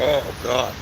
Oh, God.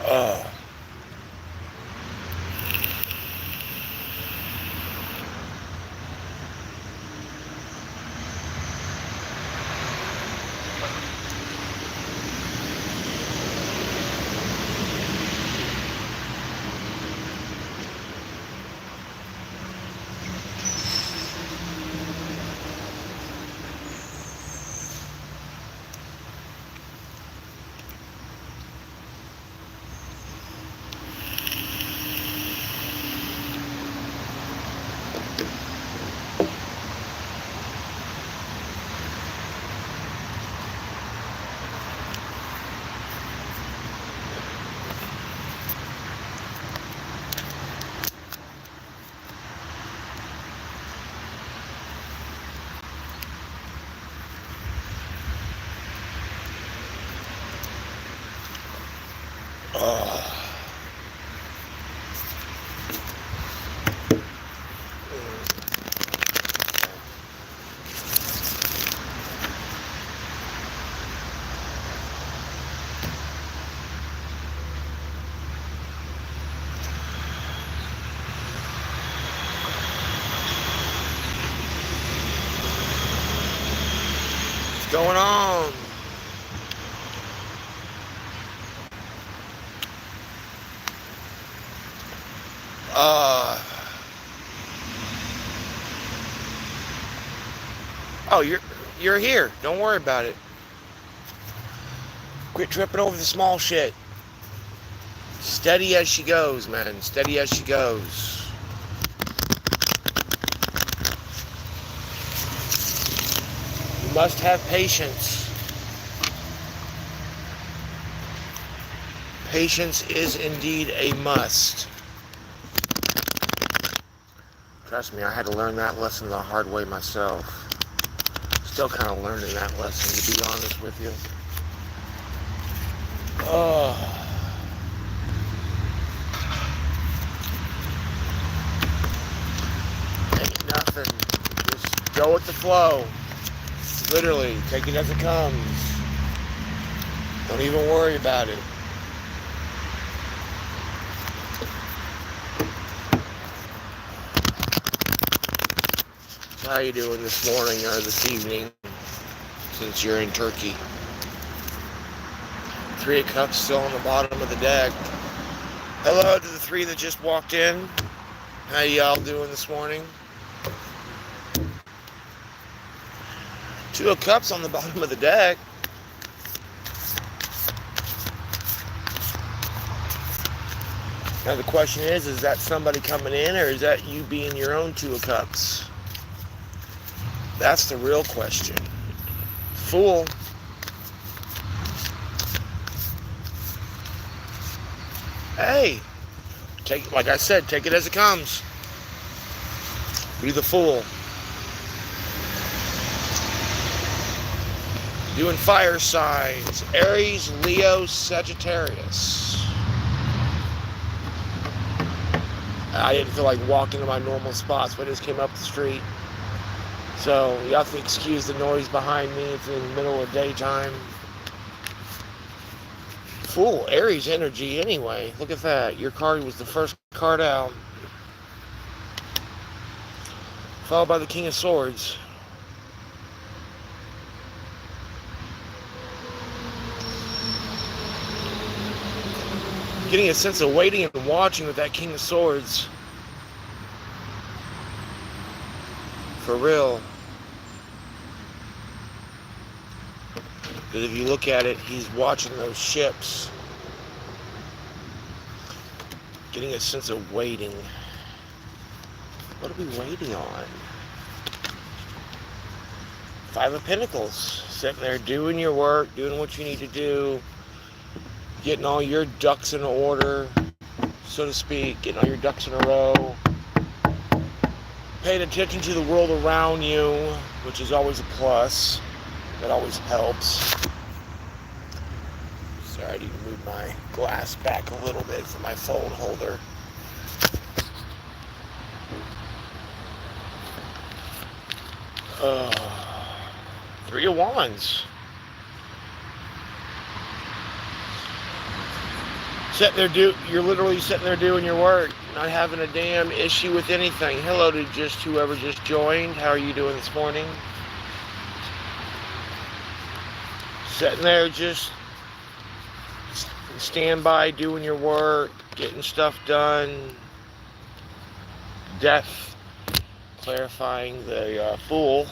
Oh. Oh. What's going on? Uh. Oh, you're here. Don't worry about it. Quit tripping over the small shit. Steady as she goes, man. Steady as she goes. You must have patience. Patience is indeed a must. Trust me, I had to learn that lesson the hard way myself. Still kind of learning that lesson, to be honest with you. Oh. Ain't nothing. Just go with the flow. Literally, take it as it comes. Don't even worry about it. How you doing this morning or this evening, since you're in Turkey? 3 of Cups still on the bottom of the deck. Hello to the 3 that just walked in. How y'all doing this morning? 2 of Cups on the bottom of the deck. Now the question is that somebody coming in, or is that you being your own 2 of Cups? That's the real question. Fool. Hey, like I said, take it as it comes. Be the fool. Doing fire signs. Aries, Leo, Sagittarius. I didn't feel like walking to my normal spots, but I just came up the street. So you have to excuse the noise behind me. It's in the middle of daytime. Fool, Aries energy anyway. Look at that. Your card was the first card out. Followed by the King of Swords. Getting a sense of waiting and watching with that King of Swords. For real. Because if you look at it, he's watching those ships, getting a sense of waiting. What are we waiting on? Five of Pentacles. Sitting there doing your work, doing what you need to do, getting all your ducks in order, so to speak, getting all your ducks in a row, paying attention to the world around you, which is always a plus. That always helps. Sorry, I need to move my glass back a little bit for my phone holder. Three of Wands. You're literally sitting there doing your work, not having a damn issue with anything. Hello to whoever just joined. How are you doing this morning? Sitting there just stand by, doing your work, getting stuff done. Death, clarifying the Fool.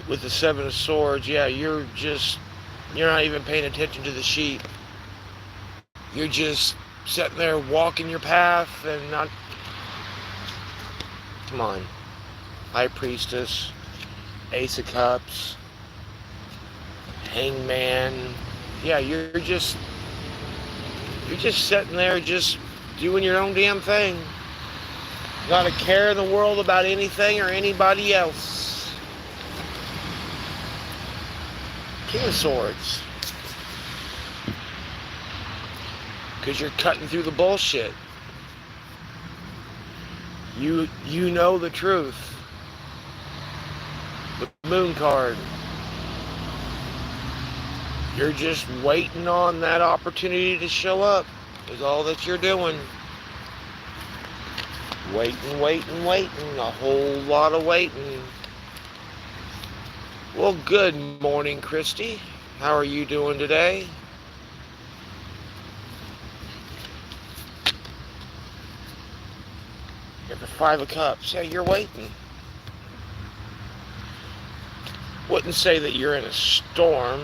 With the Seven of Swords, yeah, you're not even paying attention to the sheep. You're just sitting there walking your path and not... Come on. High Priestess, Ace of Cups, Hangman. Yeah, you're just sitting there just doing your own damn thing. Not a care in the world about anything or anybody else. King of Swords. Because you're cutting through the bullshit. You know the truth. The Moon card. You're just waiting on that opportunity to show up. Is all that you're doing. Waiting. A whole lot of waiting. Well, good morning, Christy. How are you doing today? You have the Five of Cups. Yeah, you're waiting. Wouldn't say that you're in a storm,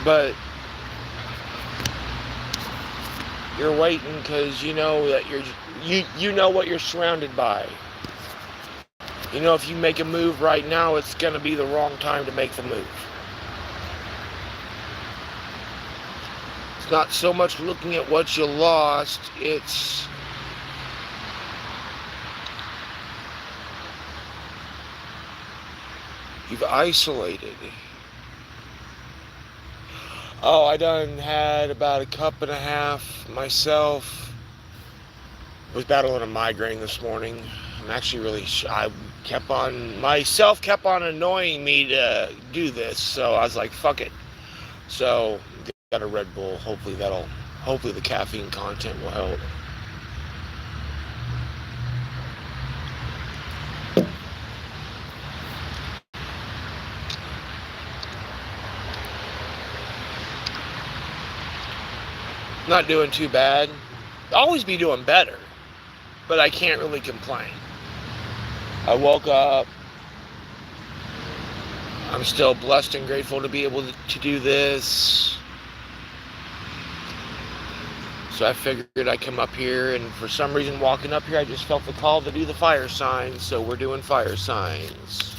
but you're waiting because you know that you know what you're surrounded by. You know, if you make a move right now, it's going to be the wrong time to make the move. It's not so much looking at what you lost, it's you've isolated. Oh, I done had about a cup and a half myself. Was battling a migraine this morning. I'm actually really myself kept on annoying me to do this, so I was like, fuck it. So got a Red Bull. Hopefully the caffeine content will help. Not doing too bad. Always be doing better, but I can't really complain. I woke up. I'm still blessed and grateful to be able to do this. So I figured I'd come up here, and for some reason walking up here I just felt the call to do the fire signs, so we're doing fire signs.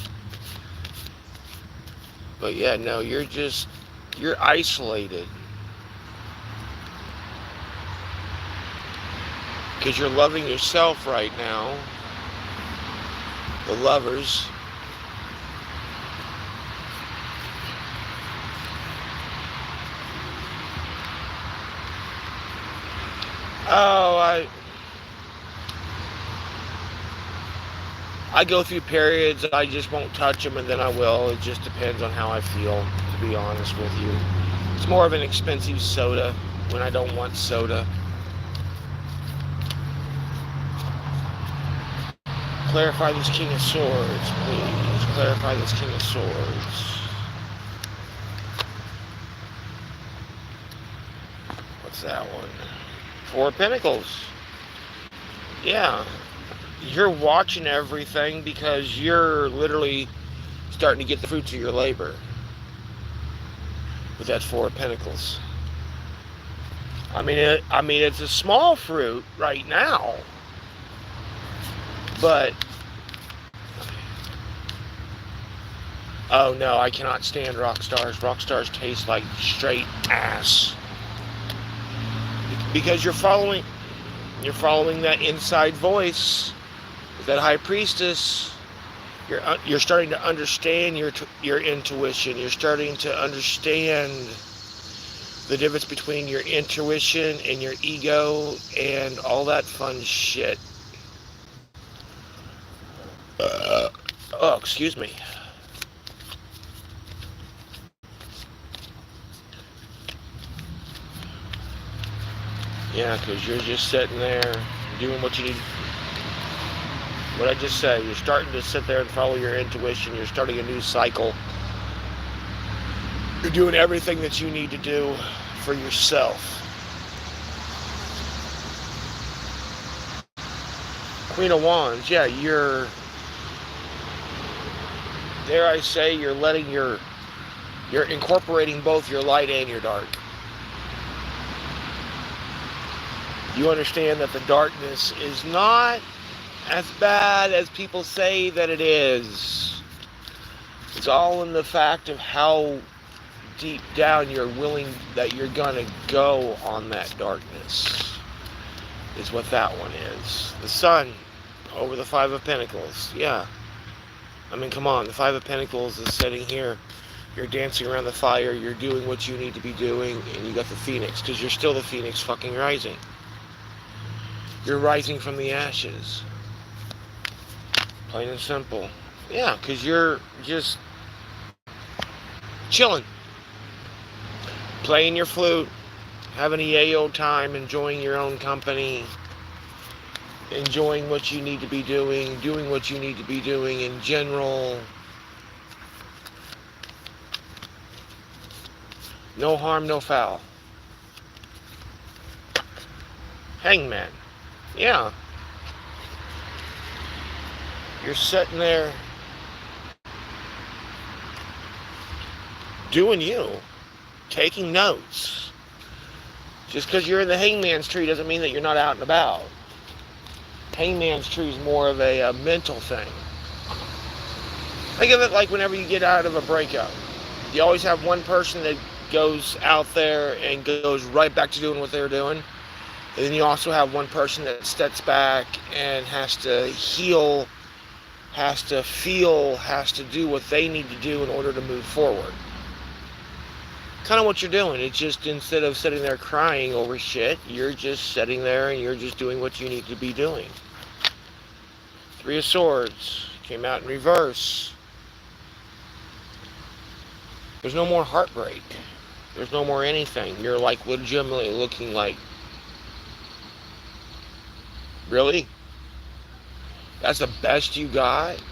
But yeah, no, you're isolated. Because you're loving yourself right now. The Lovers. Oh, I go through periods, I just won't touch them, and then I will. It just depends on how I feel, to be honest with you. It's more of an expensive soda when I don't want soda. Clarify this King of Swords, please. Clarify this King of Swords. What's that one? Four of Pentacles. Yeah, you're watching everything because you're literally starting to get the fruits of your labor with that Four of Pentacles. I mean, it's a small fruit right now, but oh no, I cannot stand rock stars. Rock stars taste like straight ass because you're following that inside voice, that high priestess. You're starting to understand your intuition. You're starting to understand the difference between your intuition and your ego and all that fun shit. Oh, excuse me. Yeah, because you're just sitting there doing what you need. What I just said, you're starting to sit there and follow your intuition. You're starting a new cycle. You're doing everything that you need to do for yourself. Queen of Wands, yeah, dare I say, you're incorporating both your light and your dark. You understand that the darkness is not as bad as people say that it is. It's all in the fact of how deep down you're gonna go on that darkness, is what that one is. The Sun over the Five of Pentacles. Yeah, I mean, come on, the Five of Pentacles is sitting here. You're dancing around the fire, you're doing what you need to be doing, and you got the Phoenix, because you're still the Phoenix fucking rising. You're rising from the ashes. Plain and simple. Yeah, because you're just chilling. Playing your flute, having a yayo time, enjoying your own company, enjoying what you need to be doing what you need to be doing in general. No harm, no foul. Hangman. Yeah. You're sitting there doing you, taking notes. Just because you're in the Hangman's tree doesn't mean that you're not out and about. Hangman's tree is more of a mental thing. Think of it like whenever you get out of a breakup. You always have one person that goes out there and goes right back to doing what they're doing. And then you also have one person that steps back and has to heal, has to feel, has to do what they need to do in order to move forward. Kind of what you're doing. It's just, instead of sitting there crying over shit, you're just sitting there and you're just doing what you need to be doing. Three of Swords came out in reverse. There's no more heartbreak. There's no more anything. You're like legitimately looking like, really? That's the best you got?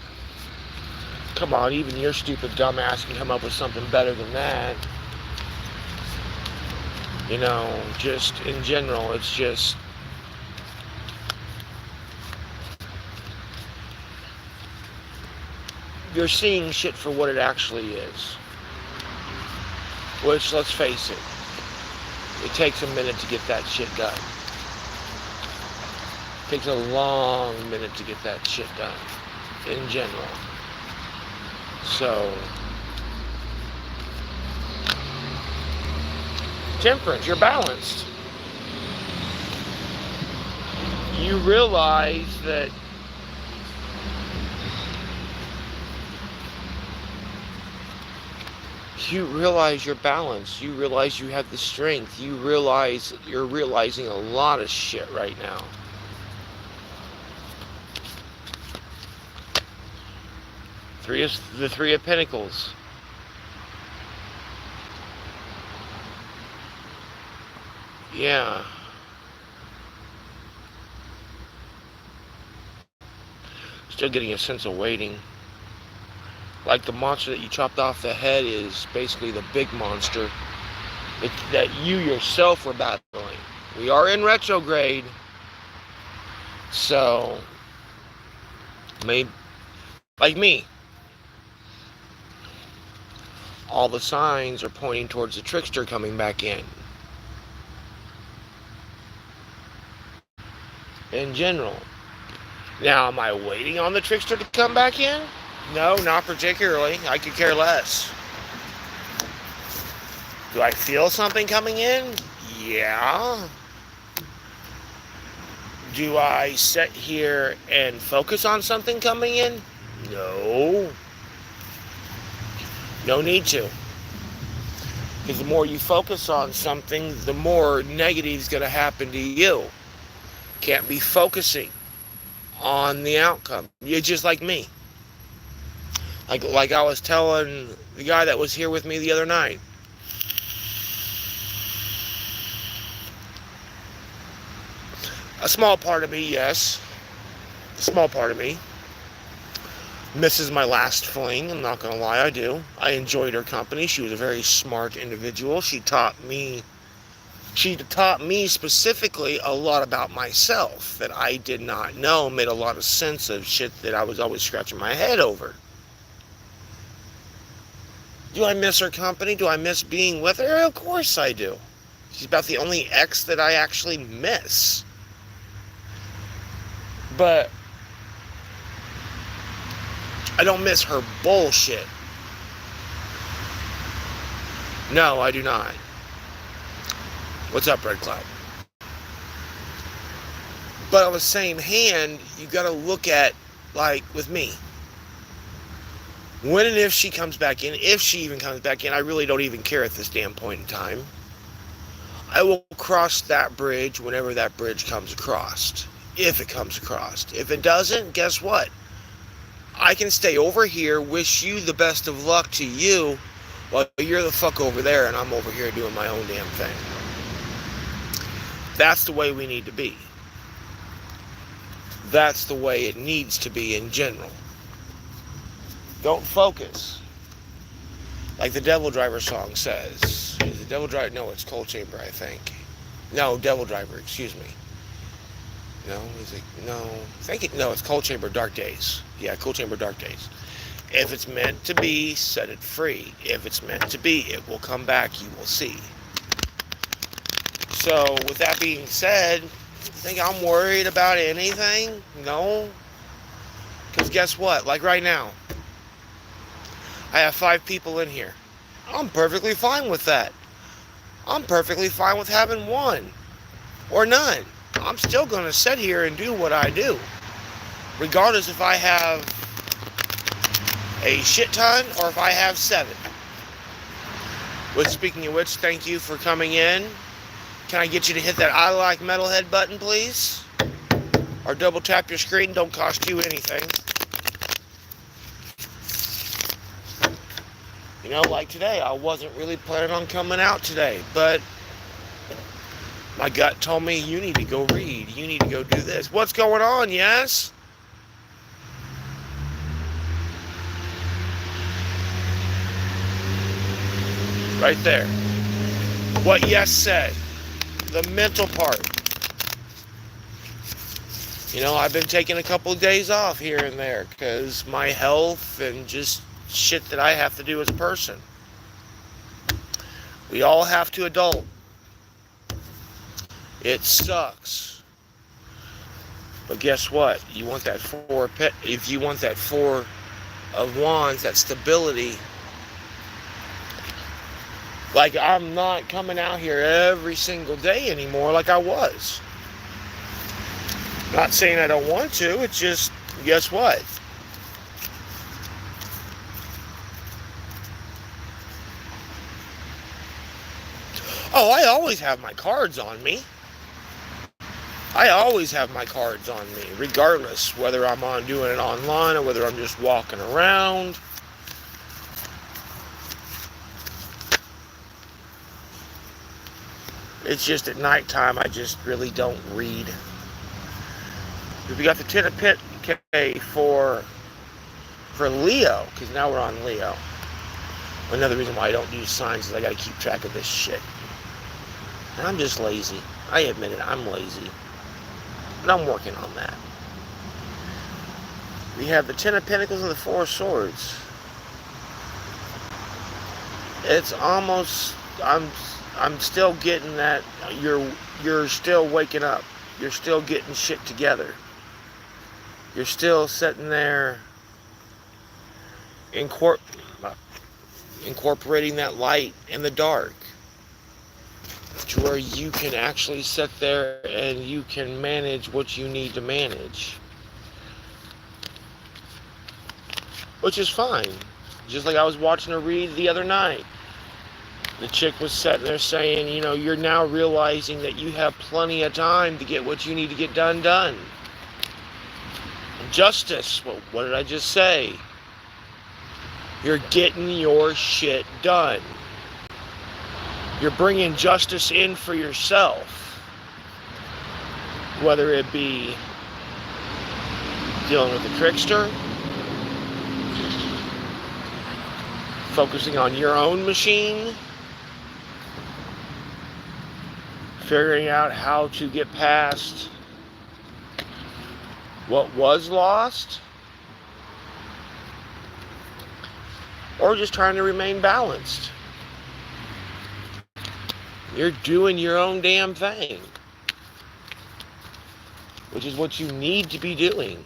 Come on, even your stupid dumbass can come up with something better than that. You know, just in general, it's just, you're seeing shit for what it actually is. Which, let's face it takes a minute to get that shit done. It takes a long minute to get that shit done, in general. So, Temperance, you're balanced. You realize that you're balanced. You realize you have the strength. You realize you're realizing a lot of shit right now. The Three of Pentacles. Yeah. Still getting a sense of waiting. Like the monster that you chopped off the head is basically the big monster that you yourself were battling. We are in retrograde. So, maybe, like me, all the signs are pointing towards the trickster coming back in general. Now, am I waiting on the trickster to come back in? No, not particularly. I could care less. Do I feel something coming in? Yeah. Do I sit here and focus on something coming in? No. No need to. Because the more you focus on something, the more negative is going to happen to you. Can't be focusing on the outcome. You're just like me. Like I was telling the guy that was here with me the other night. A small part of me, yes. A small part of me misses my last fling. I'm not going to lie, I do. I enjoyed her company. She was a very smart individual. She taught me specifically a lot about myself that I did not know. Made a lot of sense of shit that I was always scratching my head over. Do I miss her company? Do I miss being with her? Of course I do. She's about the only ex that I actually miss. But I don't miss her bullshit. No, I do not. What's up, Red Cloud? But on the same hand, you gotta look at, like, with me. When and if she comes back in, if she even comes back in, I really don't even care at this damn point in time. I will cross that bridge whenever that bridge comes across. If it comes across. If it doesn't, guess what? I can stay over here, wish you the best of luck to you, while you're the fuck over there and I'm over here doing my own damn thing. That's the way we need to be. That's the way it needs to be in general. Don't focus. Like the Devil Driver song says. Is it Devil Driver? No, it's Coal Chamber, I think. No, Devil Driver, excuse me. No, is it? No. I think it, no, it's Coal Chamber, Dark Days. Yeah, Coal Chamber, Dark Days. If it's meant to be, set it free. If it's meant to be, it will come back, you will see. So, with that being said, think I'm worried about anything? No. Because guess what? Like right now, I have 5 people in here. I'm perfectly fine with that. I'm perfectly fine with having 1 or none. I'm still going to sit here and do what I do, regardless if I have a shit ton or if I have 7. Which, speaking of which, thank you for coming in. Can I get you to hit that I like Metalhead button, please? Or double tap your screen, don't cost you anything. You know, like today, I wasn't really planning on coming out today, but my gut told me, you need to go read. You need to go do this. What's going on, yes? Right there. What yes said. The mental part. You know, I've been taking a couple of days off here and there because my health and just shit that I have to do as a person. We all have to adult. It sucks. But guess what? You want that if you want that 4 of Wands, that stability. Like, I'm not coming out here every single day anymore like I was. Not saying I don't want to, it's just, guess what? Oh, I always have my cards on me. I always have my cards on me, regardless whether I'm doing it online or whether I'm just walking around. It's just at nighttime I just really don't read. We got the 10 of Pentacles for Leo, because now we're on Leo. Another reason why I don't do signs is I got to keep track of this shit. And I'm just lazy. I admit it, I'm lazy. But I'm working on that. We have the Ten of Pentacles and the Four of Swords. It's almost, I'm still getting that you're still waking up. You're still getting shit together. You're still sitting there incorporating that light in the dark to where you can actually sit there and you can manage what you need to manage. Which is fine. Just like I was watching a read the other night. The chick was sitting there saying, you know, you're now realizing that you have plenty of time to get what you need to get done. Justice. Well, what did I just say? You're getting your shit done. You're bringing justice in for yourself. Whether it be dealing with the trickster, focusing on your own machine, figuring out how to get past what was lost, or just trying to remain balanced. You're doing your own damn thing, which is what you need to be doing.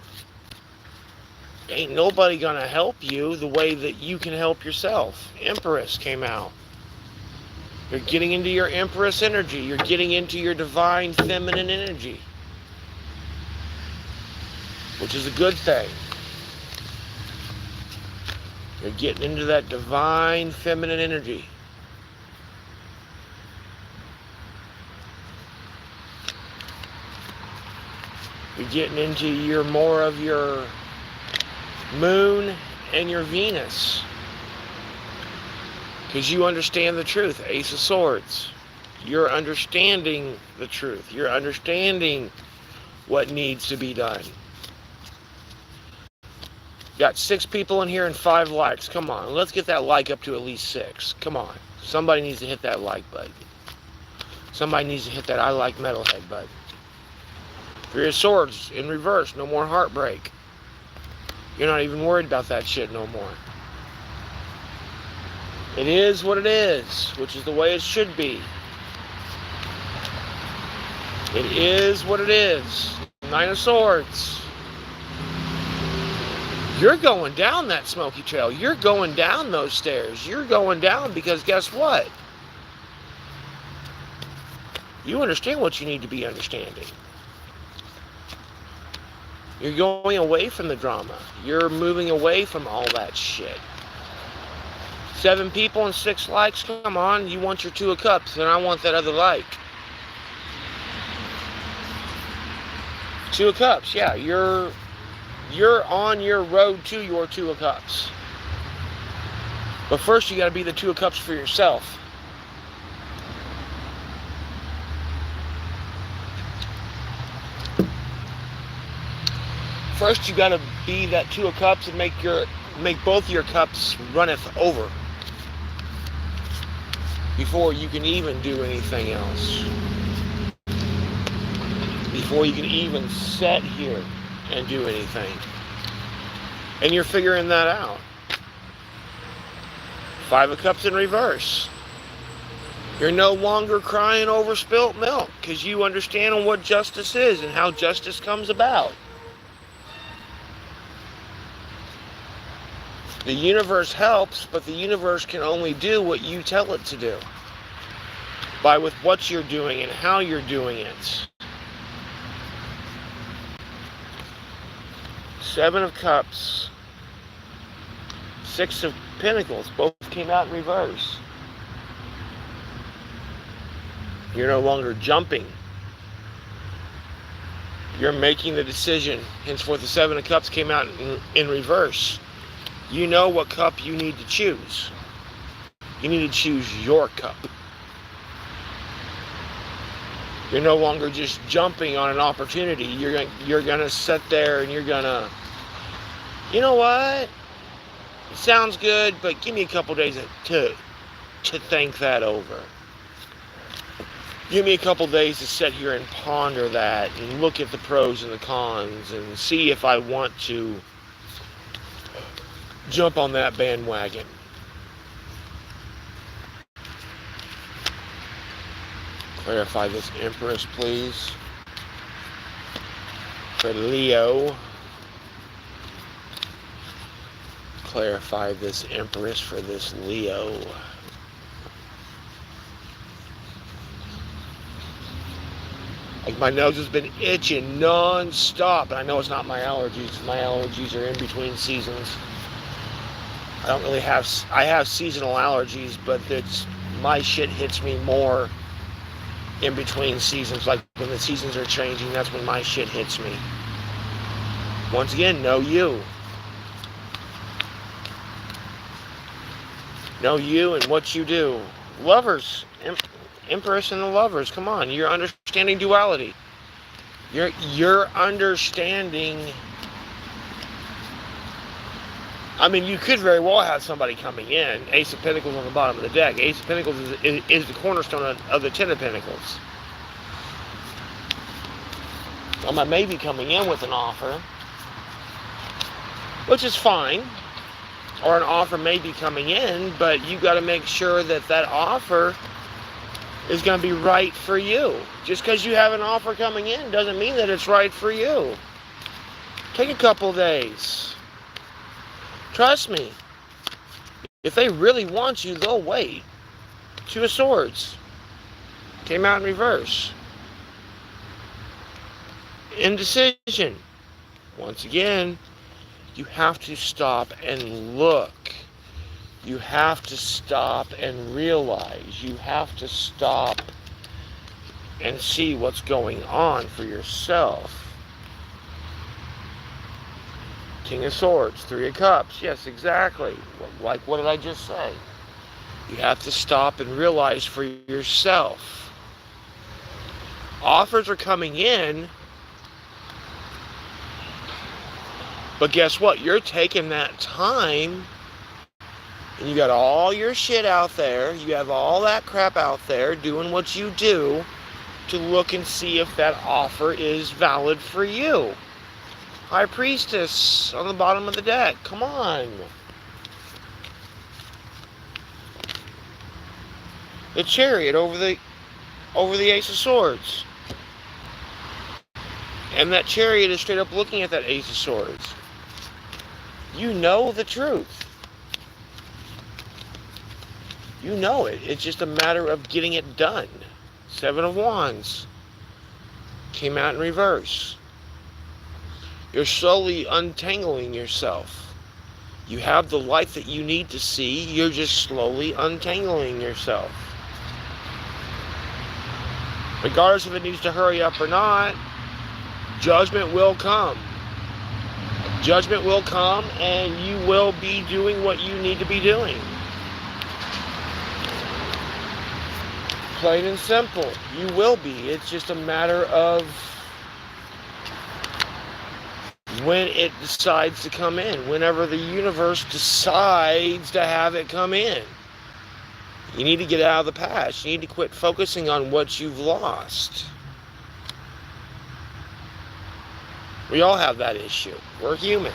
Ain't nobody gonna help you the way that you can help yourself. Empress came out. You're getting into your Empress energy. You're getting into your divine feminine energy, which is a good thing. You're getting into that divine feminine energy. You're getting into your more of your Moon and your Venus. Because you understand the truth. Ace of Swords. You're understanding the truth. You're understanding what needs to be done. Got 6 people in here and 5 likes. Come on, let's get that like up to at least 6. Come on. Somebody needs to hit that like button. Somebody needs to hit that I like metalhead button. 3 of Swords in reverse. No more heartbreak. You're not even worried about that shit no more. It is what it is, which is the way it should be. It is what it is. 9 of Swords. You're going down that smoky trail. You're going down those stairs. You're going down because guess what? You understand what you need to be understanding. You're going away from the drama. You're moving away from all that shit. 7 people and 6 likes. Come on, you want your 2 of Cups, and I want that other like. 2 of Cups, yeah, you're on your road to your 2 of Cups. But first you got to be the 2 of Cups for yourself. First you got to be that 2 of Cups and make both your cups runneth over before you can even do anything else. Before you can even sit here and do anything. And you're figuring that out. 5 of Cups in reverse. You're no longer crying over spilt milk because you understand what justice is and how justice comes about. The universe helps, but the universe can only do what you tell it to do. By with what you're doing and how you're doing it. 7 of Cups. 6 of Pentacles. Both came out in reverse. You're no longer jumping. You're making the decision. Henceforth, the 7 of Cups came out in reverse. You know what cup you need to choose. You need to choose your cup. You're no longer just jumping on an opportunity. You're going to sit there and you're going to, you know what? It sounds good, but give me a couple days to think that over. Give me a couple days to sit here and ponder that and look at the pros and the cons and see if I want to jump on that bandwagon. Clarify this Empress, please. For Leo. Clarify this Empress for this Leo. Like, my nose has been itching non-stop, and I know it's not my allergies. My allergies are in between seasons. I don't really have, I have seasonal allergies, but my shit hits me more in between seasons. Like, when the seasons are changing, that's when my shit hits me. Once again, know you. Know you and what you do. Lovers. Empress and the Lovers. Come on. You're understanding duality. You're understanding. I mean, you could very well have somebody coming in. Ace of Pentacles on the bottom of the deck. Ace of Pentacles is the cornerstone of the Ten of Pentacles. I may be coming in with an offer, which is fine. Or an offer may be coming in, but you got to make sure that that offer is going to be right for you. Just because you have an offer coming in doesn't mean that it's right for you. Take a couple days. Trust me. If they really want you, they'll wait. Two of Swords. Came out in reverse. Indecision. Once again, you have to stop and look. You have to stop and realize. You have to stop and see what's going on for yourself. King of Swords, Three of Cups. Yes, exactly. Like, what did I just say? You have to stop and realize for yourself. Offers are coming in, but guess what? You're taking that time, and you got all your shit out there. You have all that crap out there, doing what you do to look and see if that offer is valid for you. High Priestess on the bottom of the deck. Come on. The Chariot over the Ace of Swords. And that Chariot is straight up looking at that Ace of Swords. You know the truth. You know it. It's just a matter of getting it done. Seven of Wands. Came out in reverse. You're slowly untangling yourself. You have the light that you need to see. You're just slowly untangling yourself. Regardless if it needs to hurry up or not, judgment will come. Judgment will come, and you will be doing what you need to be doing. Plain and simple. You will be. It's just a matter of when it decides to come in. Whenever the universe decides to have it come in. You need to get out of the past. You need to quit focusing on what you've lost. We all have that issue. We're human.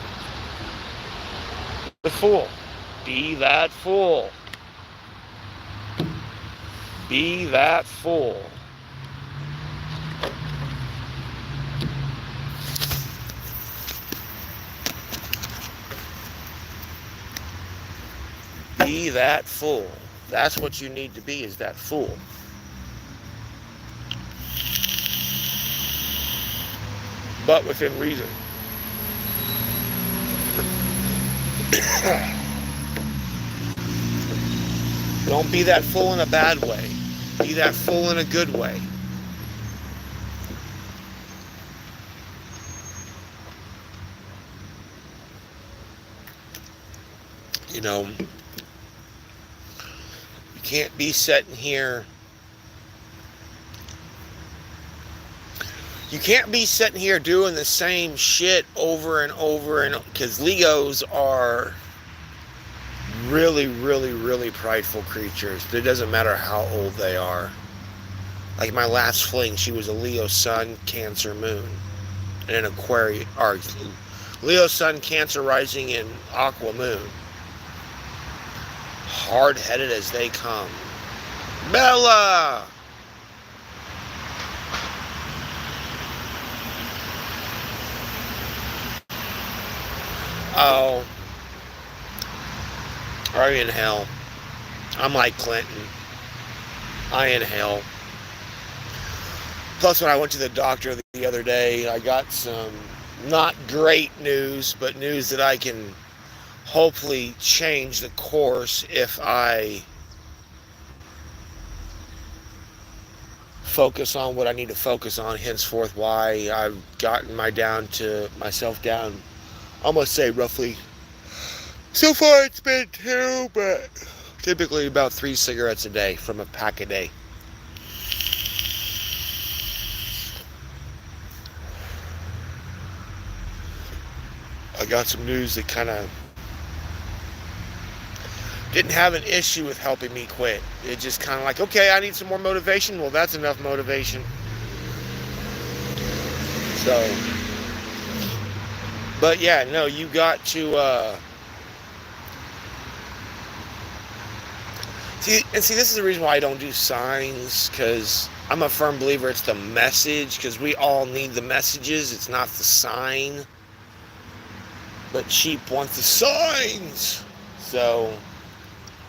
The Fool. Be that fool. Be that fool. Be that fool. That's what you need to be, is that fool. But within reason. Don't be that fool in a bad way. Be that fool in a good way. You know, you can't be sitting here. You can't be sitting here doing the same shit over and over, and because Leos are really, really, really prideful creatures. It doesn't matter how old they are. Like my last fling, she was a Leo Sun, Cancer Moon, and an Aquarius, or Leo Sun, Cancer Rising, and Aqua Moon. Hard-headed as they come. Bella! Oh. Are you in hell? I'm like Clinton. I inhale. Plus, when I went to the doctor the other day, I got some not great news, but news that I can hopefully change the course if I focus on what I need to focus on. Henceforth, why I've gotten myself down, almost say roughly. So far, it's been 2, but typically about 3 cigarettes a day from a pack a day. I got some news that kind of didn't have an issue with helping me quit. It just kind of like, okay, I need some more motivation. Well, that's enough motivation. So, but yeah, no, you got to, see, this is the reason why I don't do signs, because I'm a firm believer it's the message, because we all need the messages. It's not the sign. But sheep want the signs. So,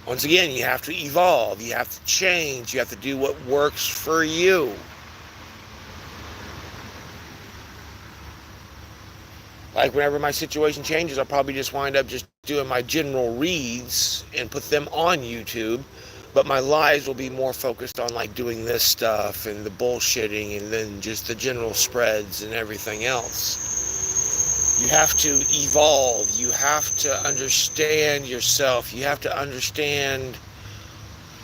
once again, you have to evolve. You have to change. You have to do what works for you. Like whenever my situation changes, I'll probably just wind up just doing my general reads and put them on YouTube. But my lives will be more focused on like doing this stuff and the bullshitting and then just the general spreads and everything else. You have to evolve. You have to understand yourself. You have to understand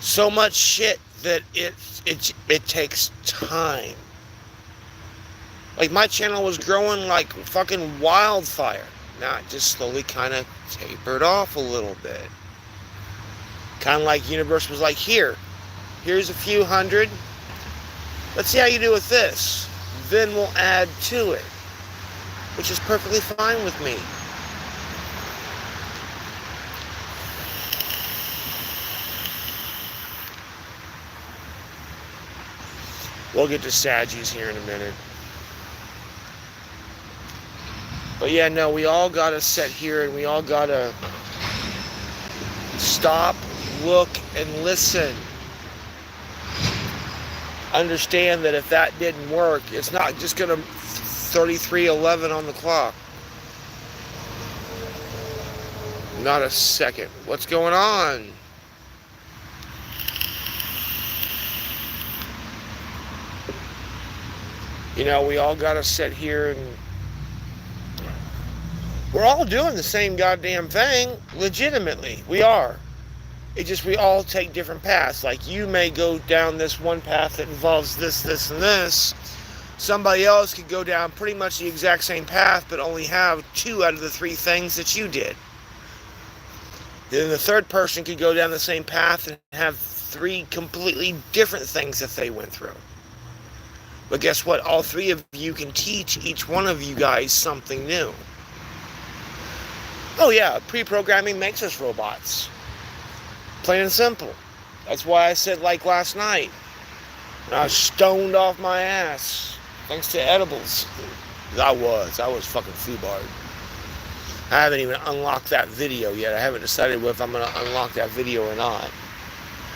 so much shit that it takes time. Like my channel was growing like fucking wildfire. Now it just slowly kind of tapered off a little bit. Kind of like universe was like, here's a few hundred. Let's see how you do with this. Then we'll add to it. Which is perfectly fine with me. We'll get to Saggies here in a minute. But yeah, no, we all gotta sit here and we all gotta stop, look, and listen. Understand that if that didn't work, it's not just gonna 33:11 on the clock. Not a second. What's going on? You know, we all gotta sit here and we're all doing the same goddamn thing, legitimately. We are. It just, we all take different paths. Like you may go down this one path that involves this, this, and this. Somebody else could go down pretty much the exact same path, but only have 2 out of the 3 things that you did. Then the third person could go down the same path and have 3 completely different things that they went through. But guess what? All 3 of you can teach each one of you guys something new. Oh yeah, pre-programming makes us robots. Plain and simple. That's why I said like last night. I was stoned off my ass. Thanks to edibles. I was fucking foobarred. I haven't even unlocked that video yet. I haven't decided if I'm going to unlock that video or not.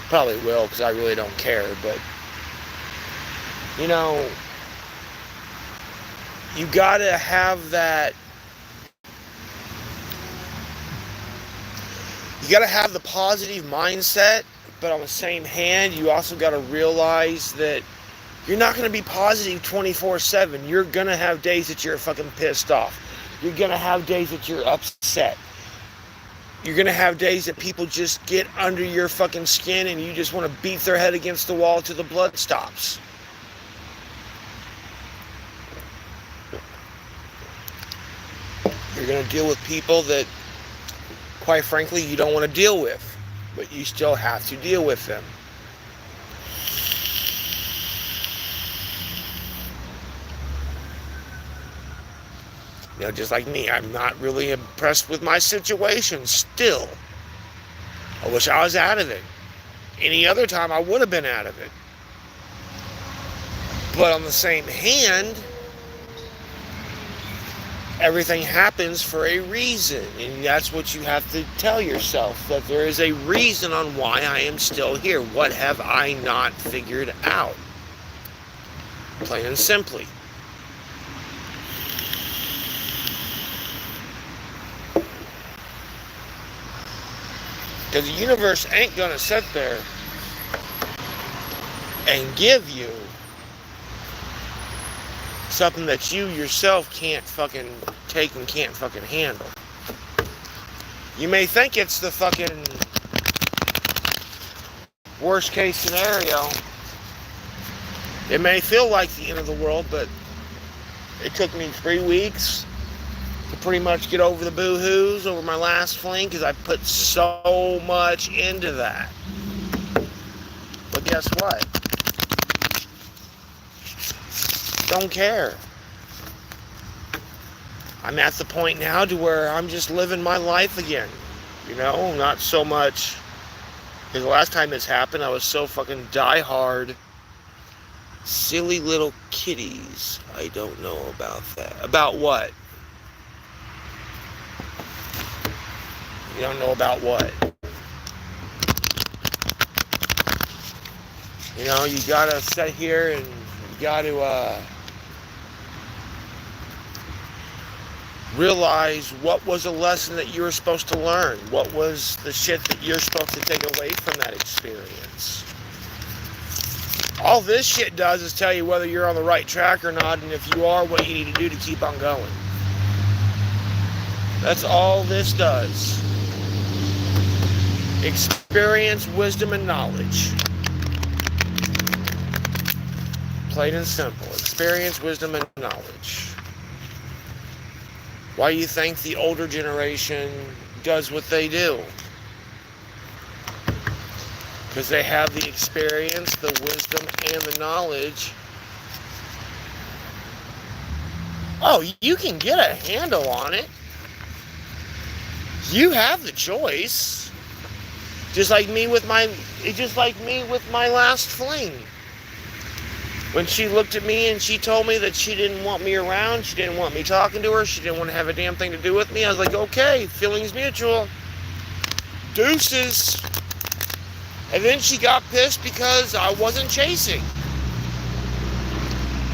Probably will, because I really don't care. But, you know, you got to have that. You got to have the positive mindset. But on the same hand, you also got to realize that you're not going to be positive 24/7. You're going to have days that you're fucking pissed off. You're going to have days that you're upset. You're going to have days that people just get under your fucking skin and you just want to beat their head against the wall till the blood stops. You're going to deal with people that, quite frankly, you don't want to deal with. But you still have to deal with them. You know, just like me, I'm not really impressed with my situation still. I wish I was out of it. Any other time, I would have been out of it. But on the same hand, everything happens for a reason. And that's what you have to tell yourself, that there is a reason on why I am still here. What have I not figured out? Plain and simply. Because the universe ain't going to sit there and give you something that you yourself can't fucking take and can't fucking handle. You may think it's the fucking worst case scenario. It may feel like the end of the world, but it took me 3 weeks to pretty much get over the boo-hoos over my last fling, because I put so much into that. But guess what? Don't care. I'm at the point now to where I'm just living my life again. You know, not so much, because the last time this happened, I was so fucking diehard. Silly little kitties. I don't know about that. About what? You don't know about what? You know, you gotta sit here and you gotta realize what was a lesson that you were supposed to learn. What was the shit that you're supposed to take away from that experience. All this shit does is tell you whether you're on the right track or not, and if you are, what you need to do to keep on going. That's all this does. Experience, wisdom, and knowledge. Plain and simple. Experience, wisdom, and knowledge. Why do you think the older generation does what they do? Because they have the experience, the wisdom, and the knowledge. Oh, you can get a handle on it. You have the choice. Just like me with my last fling. When she looked at me and she told me that she didn't want me around, she didn't want me talking to her, she didn't want to have a damn thing to do with me, I was like, okay, feelings mutual. Deuces. And then she got pissed because I wasn't chasing.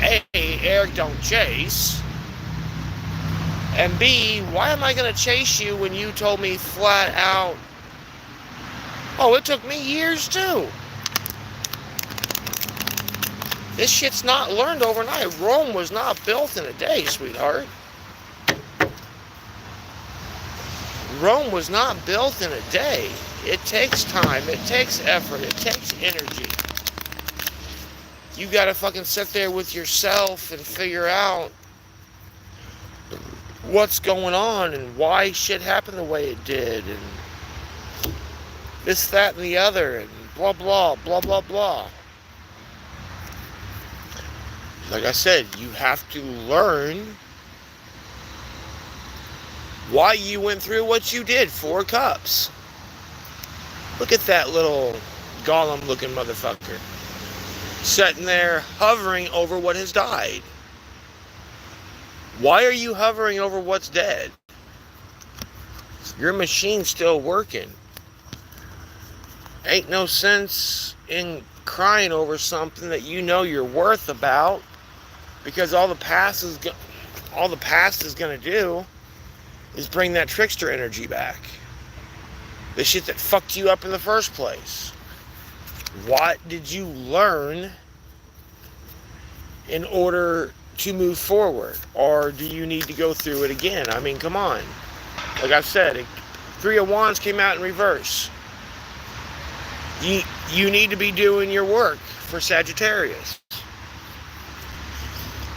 A, Eric don't chase. And B, why am I going to chase you when you told me flat out, oh, it took me years too. This shit's not learned overnight. Rome was not built in a day, sweetheart. Rome was not built in a day. It takes time. It takes effort. It takes energy. You gotta fucking sit there with yourself and figure out what's going on and why shit happened the way it did and this, that, and the other and blah, blah, blah, blah, blah. Like I said, you have to learn why you went through what you did. 4 cups. Look at that little golem-looking motherfucker. Sitting there hovering over what has died. Why are you hovering over what's dead? Your machine's still working. Ain't no sense in crying over something that you know you're worth about, because all the past is going to do is bring that trickster energy back. The shit that fucked you up in the first place. What did you learn in order to move forward? Or do you need to go through it again? I mean, come on. Like I said, 3 of Wands came out in reverse. You need to be doing your work for Sagittarius.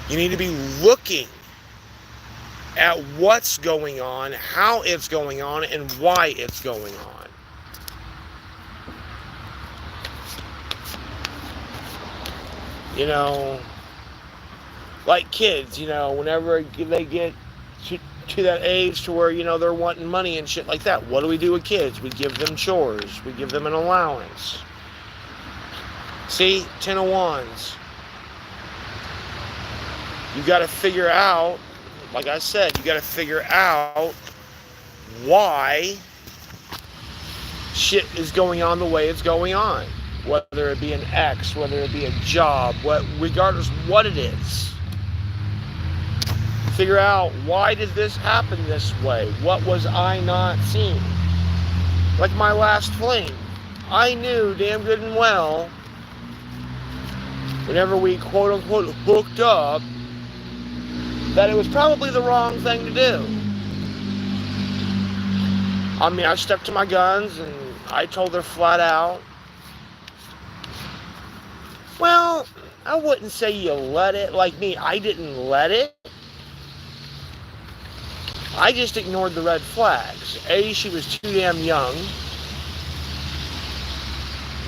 You need to be looking at what's going on, how it's going on, and why it's going on. You know, like kids, you know, whenever they get to that age to where, they're wanting money and shit like that. What do we do with kids? We give them chores. We give them an allowance. See? 10 of Wands. You got to figure out, like I said, you got to figure out why shit is going on the way it's going on. Whether it be an ex, whether it be a job, regardless what it is. Figure out, why did this happen this way? What was I not seeing? Like my last fling. I knew damn good and well, whenever we quote unquote hooked up, that it was probably the wrong thing to do. I mean, I stuck to my guns and I told her flat out. Well, I wouldn't say you let it. Like me, I didn't let it. I just ignored the red flags. A, she was too damn young.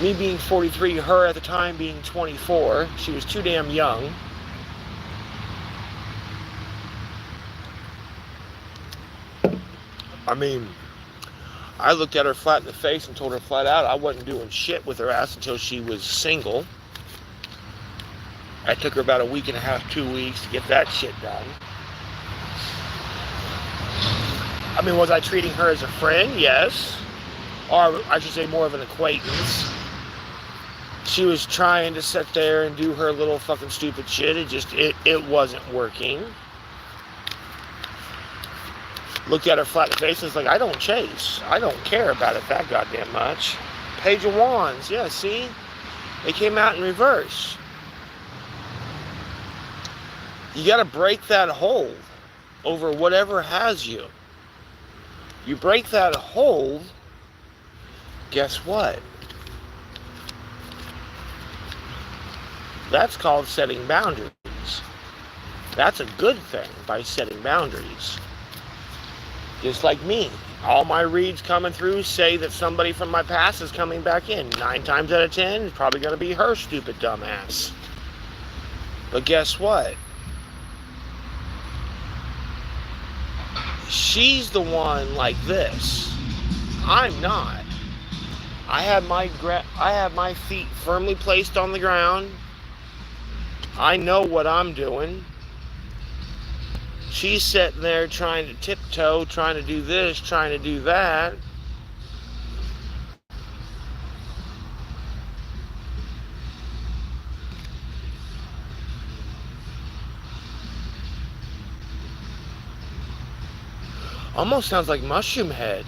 Me being 43, her at the time being 24. She was too damn young. I mean, I looked at her flat in the face and told her flat out I wasn't doing shit with her ass until she was single. I took her about a week and a half, 2 weeks to get that shit done. I mean, was I treating her as a friend? Yes. Or I should say more of an acquaintance. She was trying to sit there and do her little fucking stupid shit. It wasn't working. Looked at her flat in the face and was like, I don't chase. I don't care about it that goddamn much. Page of Wands. Yeah, see? They came out in reverse. You got to break that hold over whatever has you. You break that hold, guess what? That's called setting boundaries. That's a good thing by setting boundaries. Just like me. All my reads coming through say that somebody from my past is coming back in. 9 times out of 10, it's probably going to be her stupid dumb ass. But guess what? She's the one like this. I'm not. I have my feet firmly placed on the ground. I know what I'm doing. She's sitting there trying to tiptoe, trying to do this, trying to do that. Almost sounds like Mushroom Head.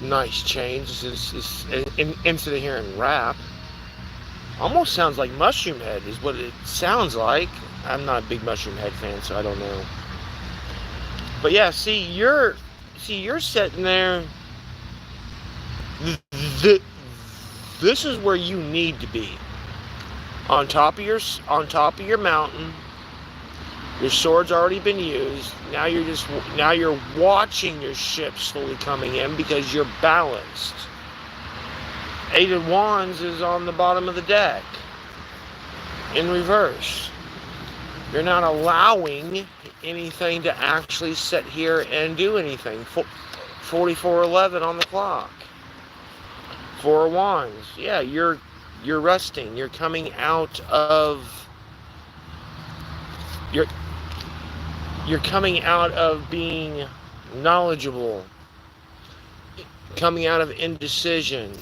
Nice change. Instead of hearing rap, almost sounds like Mushroom Head is what it sounds like. I'm not a big Mushroom Head fan, so I don't know. But yeah, see, you're sitting there. This is where you need to be. On top of your mountain. Your sword's already been used. Now you're watching your ship slowly coming in because you're balanced. 8 of Wands is on the bottom of the deck. In reverse. You're not allowing anything to actually sit here and do anything. 44:11 on the clock. 4 of Wands. Yeah, you're resting. You're coming out of You're coming out of being knowledgeable, coming out of indecision,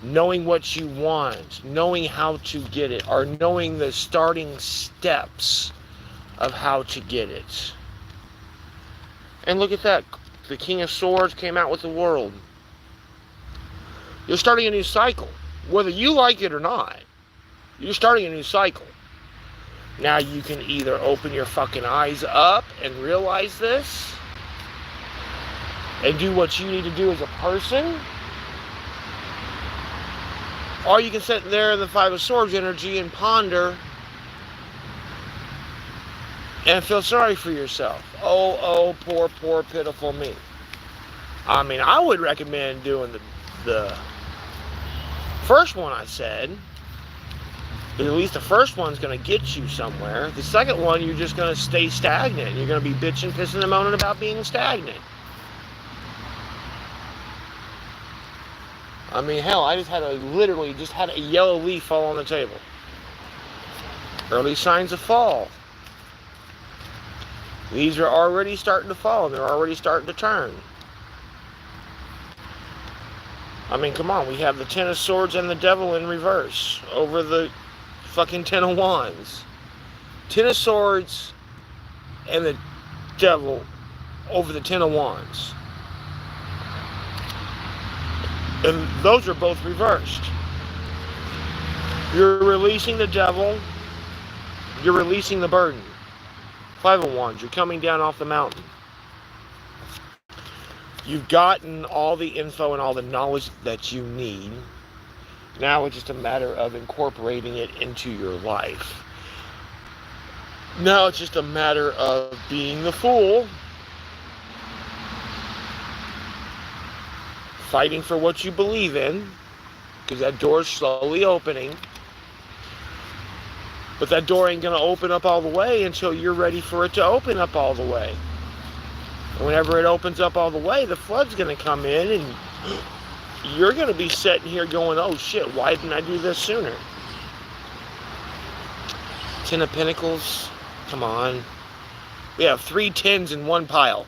knowing what you want, knowing how to get it, or knowing the starting steps of how to get it. And look at that. The King of Swords came out with the World. You're starting a new cycle. Whether you like it or not, you're starting a new cycle. Now you can either open your fucking eyes up and realize this and do what you need to do as a person, or you can sit there in the 5 of Swords energy and ponder and feel sorry for yourself. Oh, poor, poor, pitiful me. I mean, I would recommend doing the first one I said. At least the first one's going to get you somewhere. The second one, you're just going to stay stagnant. You're going to be bitching, pissing, and moaning about being stagnant. I mean, hell, I literally just had a yellow leaf fall on the table. Early signs of fall. These are already starting to fall. They're already starting to turn. I mean, come on. We have the Ten of Swords and the Devil in reverse over the fucking Ten of Wands. Ten of Swords and the Devil over the Ten of Wands. And those are both reversed. You're releasing the Devil. You're releasing the burden. Five of Wands. You're coming down off the mountain. You've gotten all the info and all the knowledge that you need. Now it's just a matter of incorporating it into your life. Now it's just a matter of being the fool, fighting for what you believe in, because that door is slowly opening. But that door ain't going to open up all the way until you're ready for it to open up all the way. And whenever it opens up all the way, the flood's going to come in, and you're going to be sitting here going, oh shit, why didn't I do this sooner? Ten of Pentacles, come on. We have 3 tens in one pile.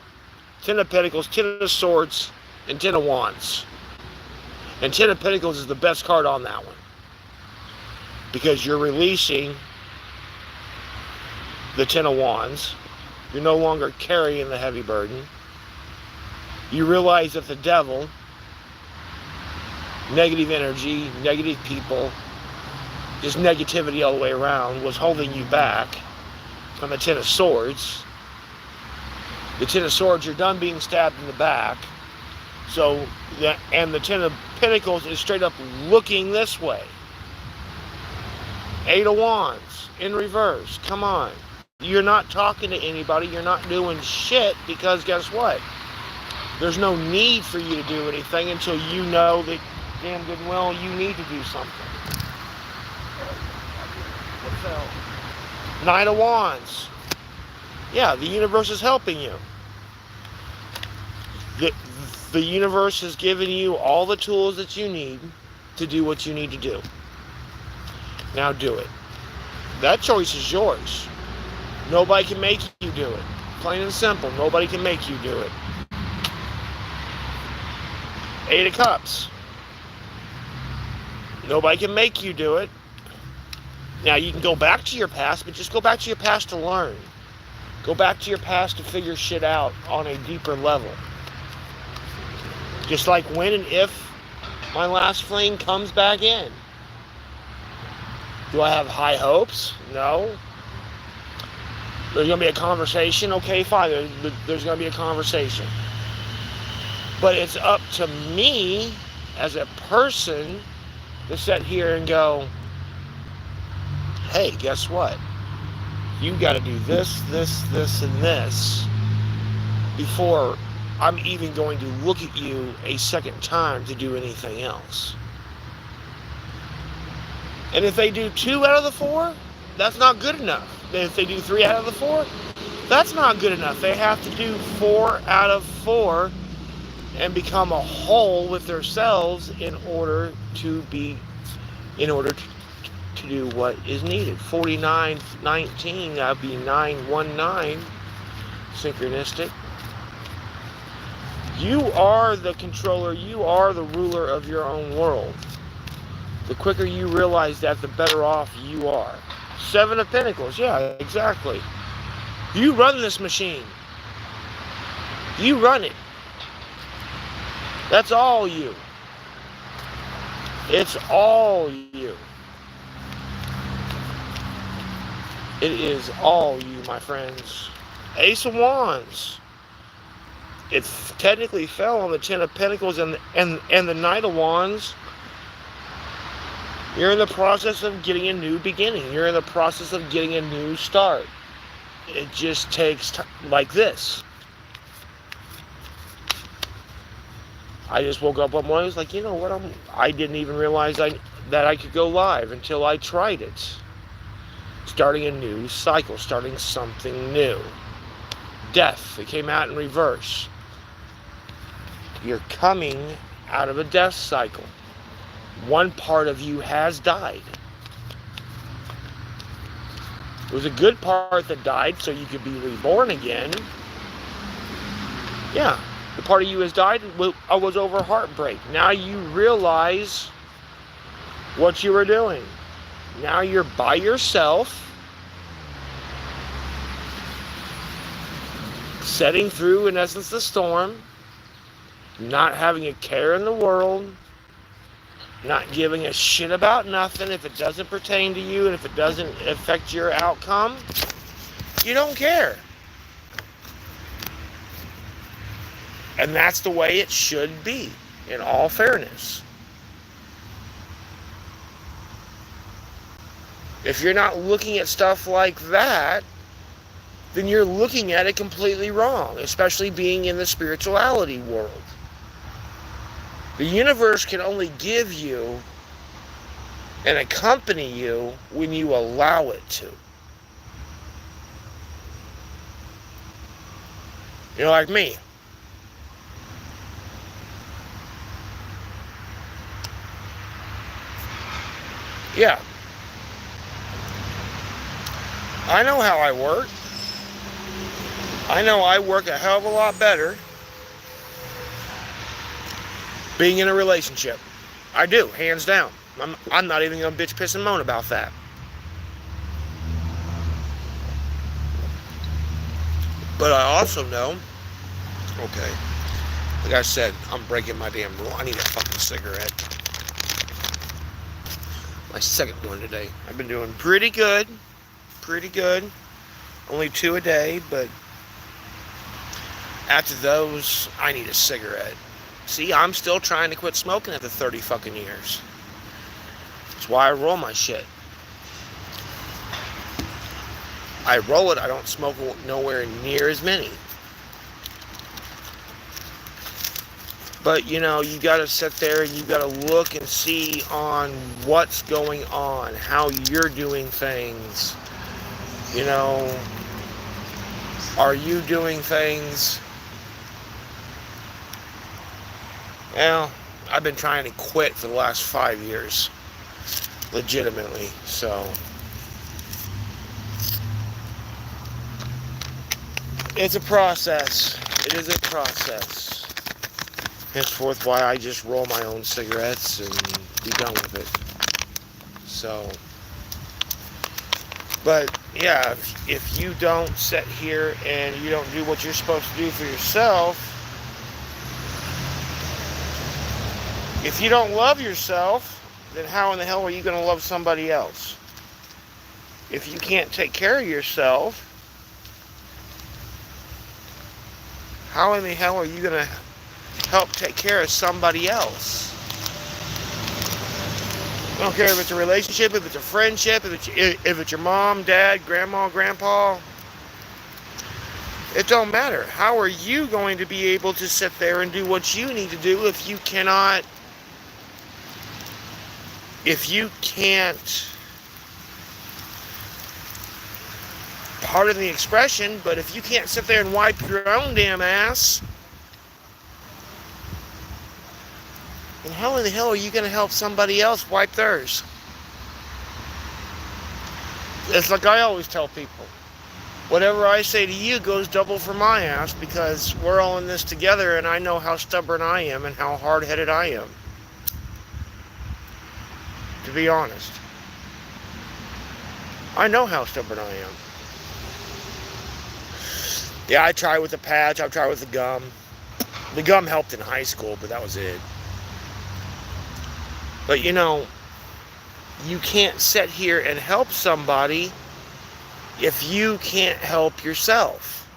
Ten of Pentacles, Ten of Swords, and Ten of Wands. And Ten of Pentacles is the best card on that one. Because you're releasing the Ten of Wands. You're no longer carrying the heavy burden. You realize that the Devil, negative energy, negative people, just negativity all the way around, was holding you back from the Ten of Swords. The Ten of Swords, you're done being stabbed in the back. So, and the Ten of Pentacles is straight up looking this way. Eight of Wands in reverse. Come on. You're not talking to anybody. You're not doing shit, because guess what? There's no need for you to do anything until you know that damn good and well you need to do something. What's that? Nine of Wands. Yeah, the universe is helping you. The universe has given you all the tools that you need to do what you need to do. Now do it. That choice is yours. Nobody can make you do it. Plain and simple. Nobody can make you do it. Eight of Cups. Nobody can make you do it. Now you can go back to your past, but just go back to your past to learn. Go back to your past to figure shit out on a deeper level. Just like when and if my last flame comes back in. Do I have high hopes? No. There's going to be a conversation? Okay, fine. There's going to be a conversation. But it's up to me as a person to sit here and go, hey, guess what? You got to do this, this, this, and this before I'm even going to look at you a second time to do anything else. And if they do 2 out of the 4, that's not good enough. If they do 3 out of the 4, that's not good enough. They have to do 4 out of 4 and become a whole with themselves in order to do what is needed. 49-19, that would be 919, synchronistic. You are the controller. You are the ruler of your own world. The quicker you realize that, the better off you are. 7 of Pentacles. Yeah, exactly. You run this machine. You run it. That's all you. It's all you. It is all you, my friends. Ace of Wands. It technically fell on the Ten of Pentacles and the Knight of Wands. You're in the process of getting a new beginning. You're in the process of getting a new start. It just takes like this. I just woke up one morning. I was like, you know what? I didn't even realize that I could go live until I tried it. Starting a new cycle, starting something new. Death. It came out in reverse. You're coming out of a death cycle. One part of you has died. It was a good part that died so you could be reborn again. Yeah, the part of you has died. I was over heartbreak. Now you realize what you were doing. Now you're by yourself, setting through, in essence, the storm, not having a care in the world, not giving a shit about nothing. If it doesn't pertain to you and if it doesn't affect your outcome, you don't care. And that's the way it should be, in all fairness. If you're not looking at stuff like that, then you're looking at it completely wrong, especially being in the spirituality world. The universe can only give you and accompany you when you allow it to. You know, like me. Yeah. I know how I work. I know I work a hell of a lot better being in a relationship. I do, hands down. I'm not even going to bitch, piss, and moan about that. But I also know, okay, like I said, I'm breaking my damn rule. I need a fucking cigarette. My second one today. I've been doing pretty good. Pretty good. Only 2 a day, but after those, I need a cigarette. See, I'm still trying to quit smoking after 30 fucking years. That's why I roll my shit. I roll it, I don't smoke nowhere near as many. But, you know, you gotta sit there and you gotta look and see on what's going on, how you're doing things. You know, are you doing things? Well, I've been trying to quit for the last 5 years, legitimately, so it's a process. It is a process. Henceforth, why I just roll my own cigarettes and be done with it. So, but yeah, if you don't sit here and you don't do what you're supposed to do for yourself, if you don't love yourself, then how in the hell are you going to love somebody else? If you can't take care of yourself, how in the hell are you going to help take care of somebody else? I don't care if it's a relationship, if it's a friendship, if it's your mom, dad, grandma, grandpa. It don't matter. How are you going to be able to sit there and do what you need to do if you can't, pardon the expression, but if you can't sit there and wipe your own damn ass, then how in the hell are you going to help somebody else wipe theirs? It's like I always tell people, whatever I say to you goes double for my ass, because we're all in this together, and I know how stubborn I am and how hard-headed I am. To be honest. I know how stubborn I am. Yeah, I tried with the patch, I tried with the gum. The gum helped in high school, but that was it. But you know, you can't sit here and help somebody if you can't help yourself.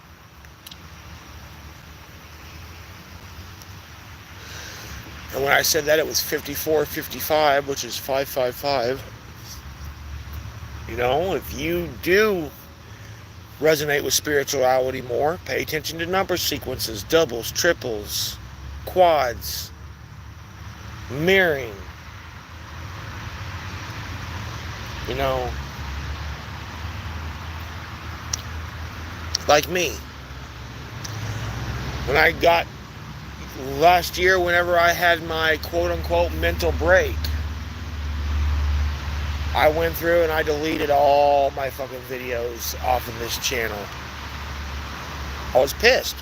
And when I said that, it was 54-55, which is 555. You know, if you do resonate with spirituality more, pay attention to number sequences, doubles, triples, quads, mirroring. You know, like me. When I got last year, whenever I had my quote-unquote mental break, I went through and I deleted all my fucking videos off of this channel. I was pissed.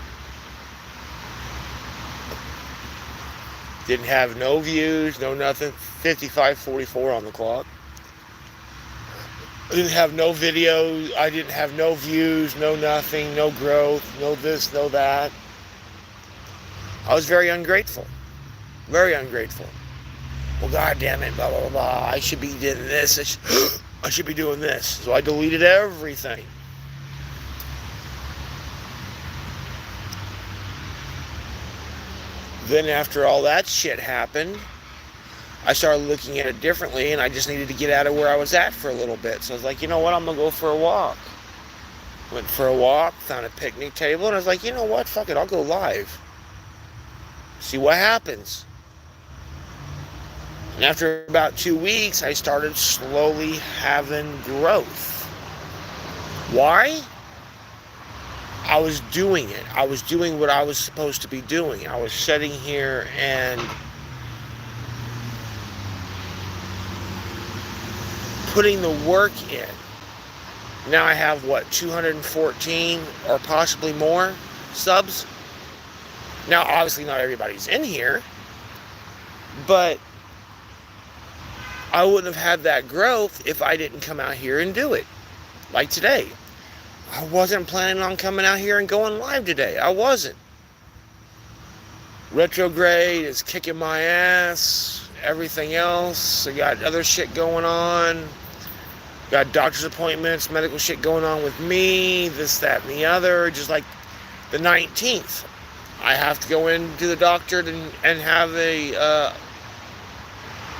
Didn't have no views, no nothing. 55:44 on the clock. I didn't have no videos. I didn't have no views, no nothing, no growth, no this, no that. I was very ungrateful. Very ungrateful. Well, God damn it, blah, blah, blah, blah. I should be doing this. I should be doing this. So I deleted everything. Then after all that shit happened, I started looking at it differently, and I just needed to get out of where I was at for a little bit. So I was like, you know what? I'm going to go for a walk. Went for a walk, found a picnic table, and I was like, you know what? Fuck it. I'll go live. See what happens. And after about 2 weeks, I started slowly having growth. Why? I was doing it. I was doing what I was supposed to be doing. I was sitting here and putting the work in. Now I have, 214 or possibly more subs? Now, obviously not everybody's in here, but I wouldn't have had that growth if I didn't come out here and do it. Like today. I wasn't planning on coming out here and going live today. I wasn't. Retrograde is kicking my ass. Everything else. I got other shit going on. Got doctor's appointments, medical shit going on with me. This, that, and the other. Just like the 19th. I have to go into the doctor and have a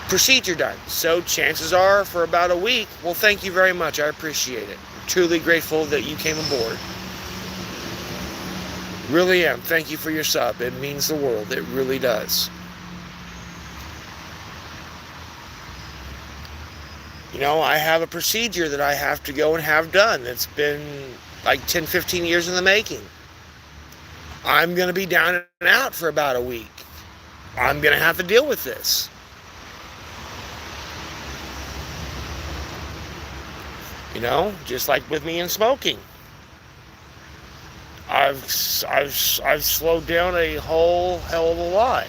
procedure done. So chances are for about a week. Well, thank you very much. I appreciate it. Truly grateful that you came aboard. Really am. Thank you for your sub. It means the world. It really does. You know, I have a procedure that I have to go and have done. It's been like 10, 15 years in the making. I'm going to be down and out for about a week. I'm going to have to deal with this. You know, just like with me and smoking. I've slowed down a whole hell of a lot.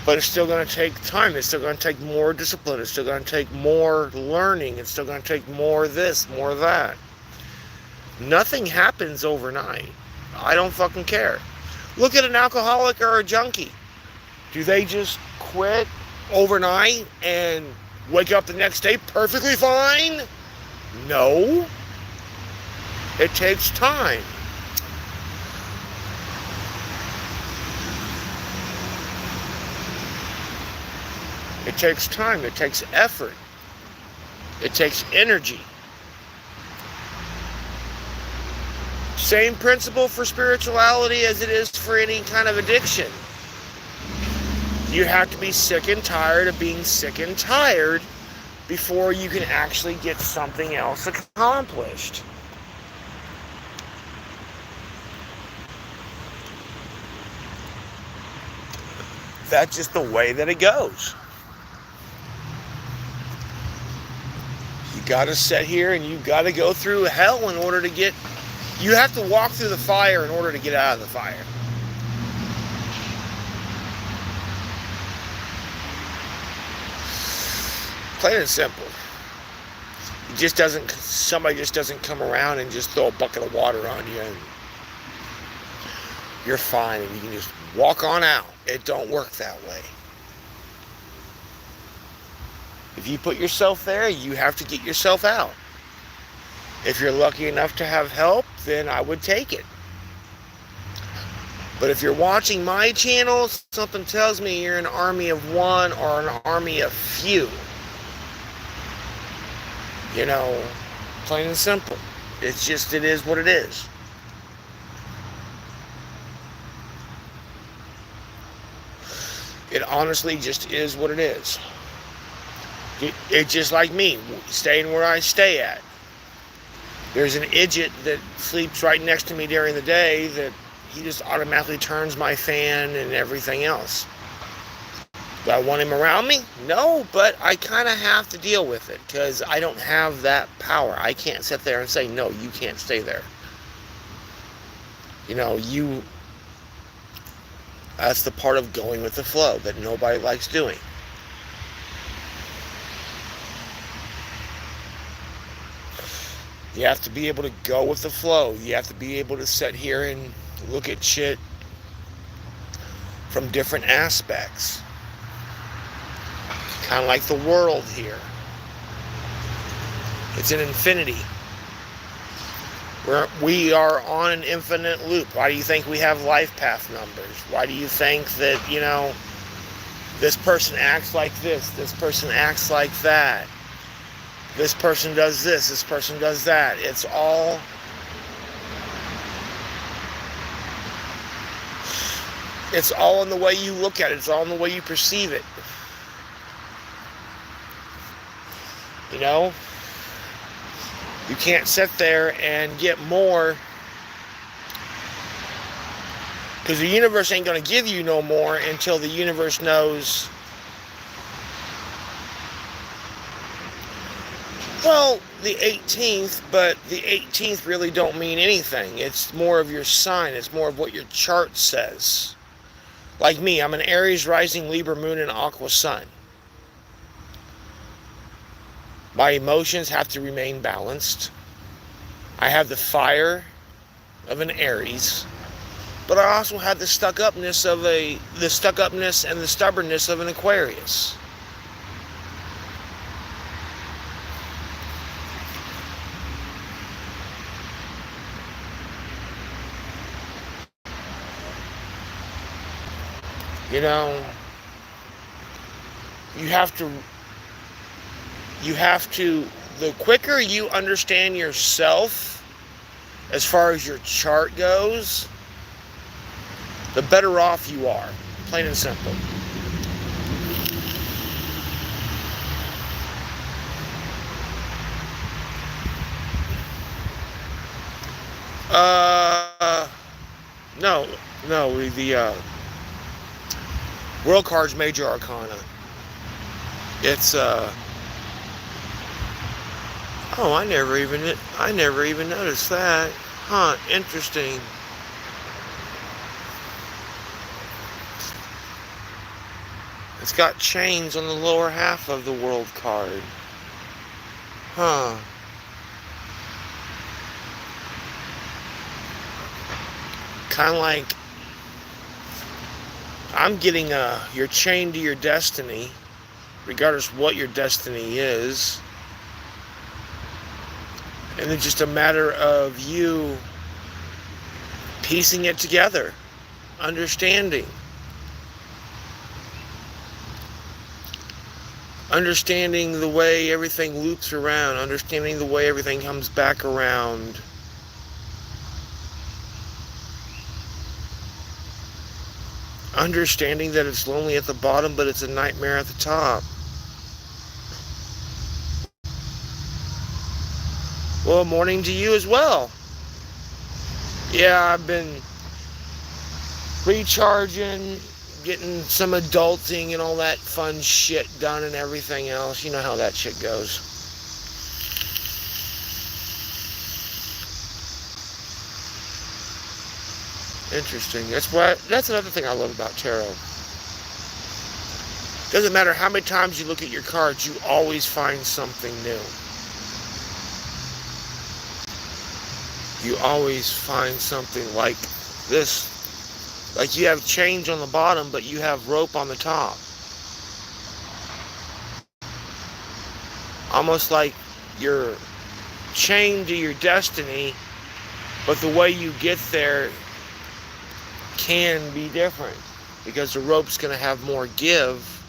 But it's still going to take time. It's still going to take more discipline. It's still going to take more learning. It's still going to take more this, more that. Nothing happens overnight. I don't fucking care. Look at an alcoholic or a junkie. Do they just quit overnight and wake up the next day perfectly fine? No. It takes time. It takes time. It takes effort. It takes energy. Same principle for spirituality as it is for any kind of addiction. You have to be sick and tired of being sick and tired before you can actually get something else accomplished. That's just the way that it goes. You got to sit here and you got to go through hell in order to get... You have to walk through the fire in order to get out of the fire. Plain and simple. It just doesn't... Somebody just doesn't come around and just throw a bucket of water on you and you're fine and you can just walk on out. It don't work that way. If you put yourself there, you have to get yourself out. If you're lucky enough to have help, then I would take it. But if you're watching my channel, something tells me you're an army of one or an army of few. You know, Plain and simple. It's just, it is what it is. It honestly just is what it is. It's just like me, staying where I stay at. There's an idiot that sleeps right next to me during the day that he just automatically turns my fan and everything else. Do I want him around me? No, but I kind of have to deal with it because I don't have that power. I can't sit there and say, no, you can't stay there. That's the part of going with the flow that nobody likes doing. You have to be able to go with the flow. You have to be able to sit here and look at shit from different aspects. Kind of like the world here. It's an infinity. We are on an infinite loop. Why do you think we have life path numbers? Why do you think that, this person acts like this person acts like that? This person does this person does that. It's all in the way you look at it. It's all in the way you perceive it. You can't sit there and get more because the universe ain't going to give you no more until the universe knows, well, the 18th, but the 18th really don't mean anything. It's more of your sign. It's more of what your chart says. Like me, I'm an Aries rising, Libra moon, and Aqua sun. My emotions have to remain balanced. I have the fire of an Aries, but I also have the stuck-upness and the stubbornness of an Aquarius. The quicker you understand yourself as far as your chart goes, the better off you are. Plain and simple. The World Card's Major Arcana. It's I never even noticed that. Huh, interesting. It's got chains on the lower half of the world card. Huh. Kind of like I'm getting you're chained to your destiny, regardless of what your destiny is. And it's just a matter of you piecing it together, understanding the way everything loops around, understanding the way everything comes back around. Understanding that it's lonely at the bottom, but it's a nightmare at the top. Well, morning to you as well. Yeah, I've been recharging, getting some adulting and all that fun shit done and everything else. You know how that shit goes. Interesting. That's another thing I love about tarot. Doesn't matter how many times you look at your cards, you always find something new. You always find something like this. Like you have chains on the bottom, but you have rope on the top. Almost like you're chained to your destiny, but the way you get there can be different because the rope's going to have more give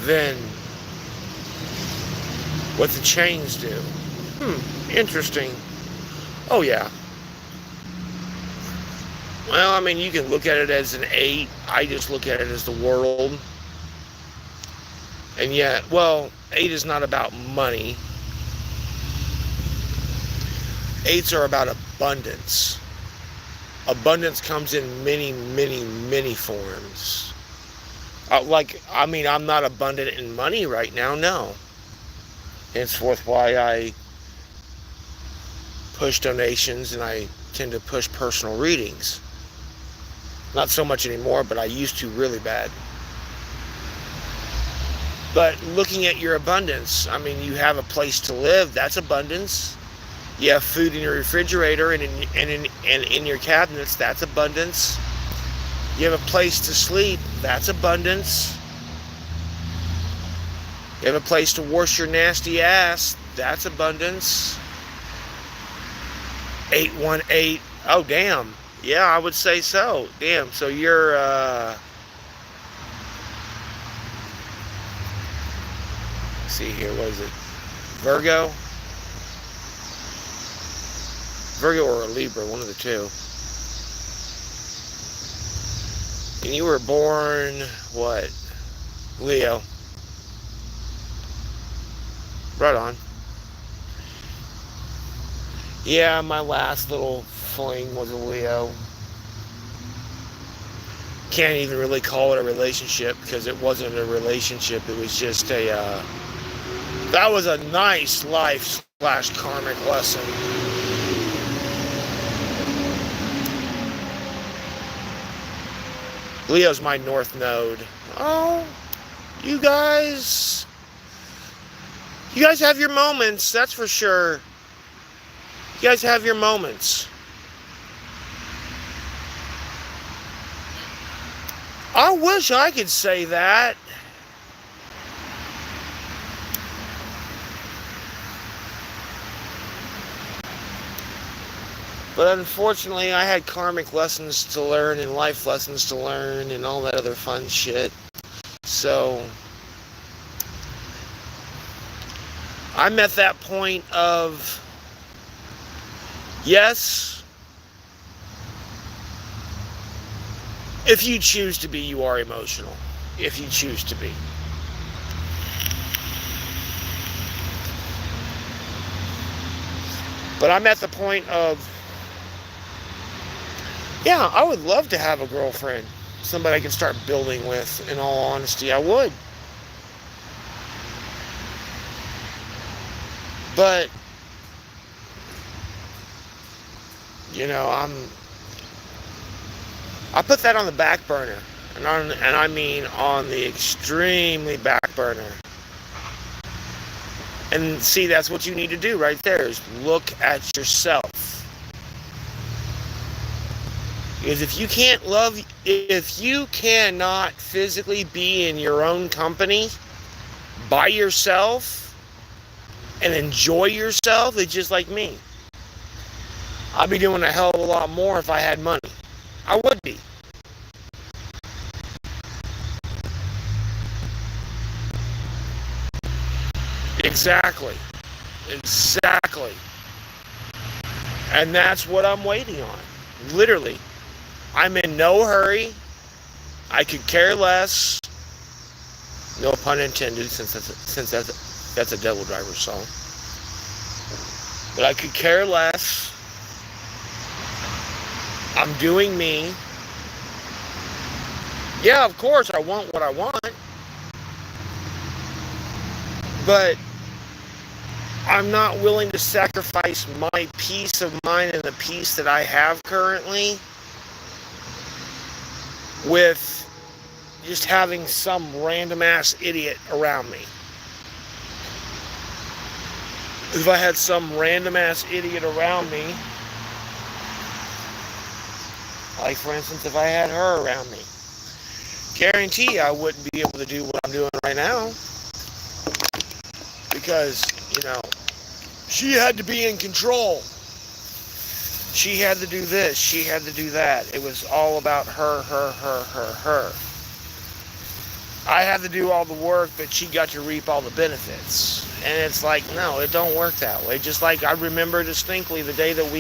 than what the chains do. Interesting. Oh, yeah. Well, I mean, you can look at it as an 8. I just look at it as the world. And yet, well, 8 is not about money. 8s are about abundance. Abundance comes in many, many, many forms. I'm not abundant in money right now, no. Henceforth why I push donations and I tend to push personal readings. Not so much anymore, but I used to really bad. But looking at your abundance, I mean, you have a place to live, that's abundance. You have food in your refrigerator and in your cabinets, that's abundance. You have a place to sleep, that's abundance. You have a place to wash your nasty ass, that's abundance. 818, oh damn. Yeah, I would say so. Damn, so you're, let's see here, what is it? Virgo? Virgo or a Libra, one of the two. And you were born, what? Leo. Right on. Yeah, my last little fling was a Leo. Can't even really call it a relationship because it wasn't a relationship. It was just that was a nice life/karmic lesson. Leo's my north node. Oh, you guys have your moments, that's for sure. You guys have your moments. I wish I could say that. But unfortunately, I had karmic lessons to learn and life lessons to learn and all that other fun shit. So, I'm at that point of, yes, if you choose to be, you are emotional. If you choose to be. But I'm at the point of, yeah, I would love to have a girlfriend. Somebody I can start building with, in all honesty, I would. But, you know, I put that on the back burner. And I mean on the extremely back burner. And see, that's what you need to do right there, is look at yourself. Because if you cannot physically be in your own company by yourself and enjoy yourself, it's just like me. I'd be doing a hell of a lot more if I had money. I would be. Exactly. And that's what I'm waiting on. Literally. I'm in no hurry. I could care less. No pun intended, since that's a Devil Driver song. But I could care less. I'm doing me. Yeah, of course, I want what I want. But I'm not willing to sacrifice my peace of mind and the peace that I have currently with just having some random ass idiot around me. If I had some random ass idiot around me, like for instance, if I had her around me, guarantee I wouldn't be able to do what I'm doing right now. Because, you know, she had to be in control. She had to do this. She had to do that. It was all about her. I had to do all the work, but she got to reap all the benefits. And it's like, no, it don't work that way. Just like I remember distinctly the day that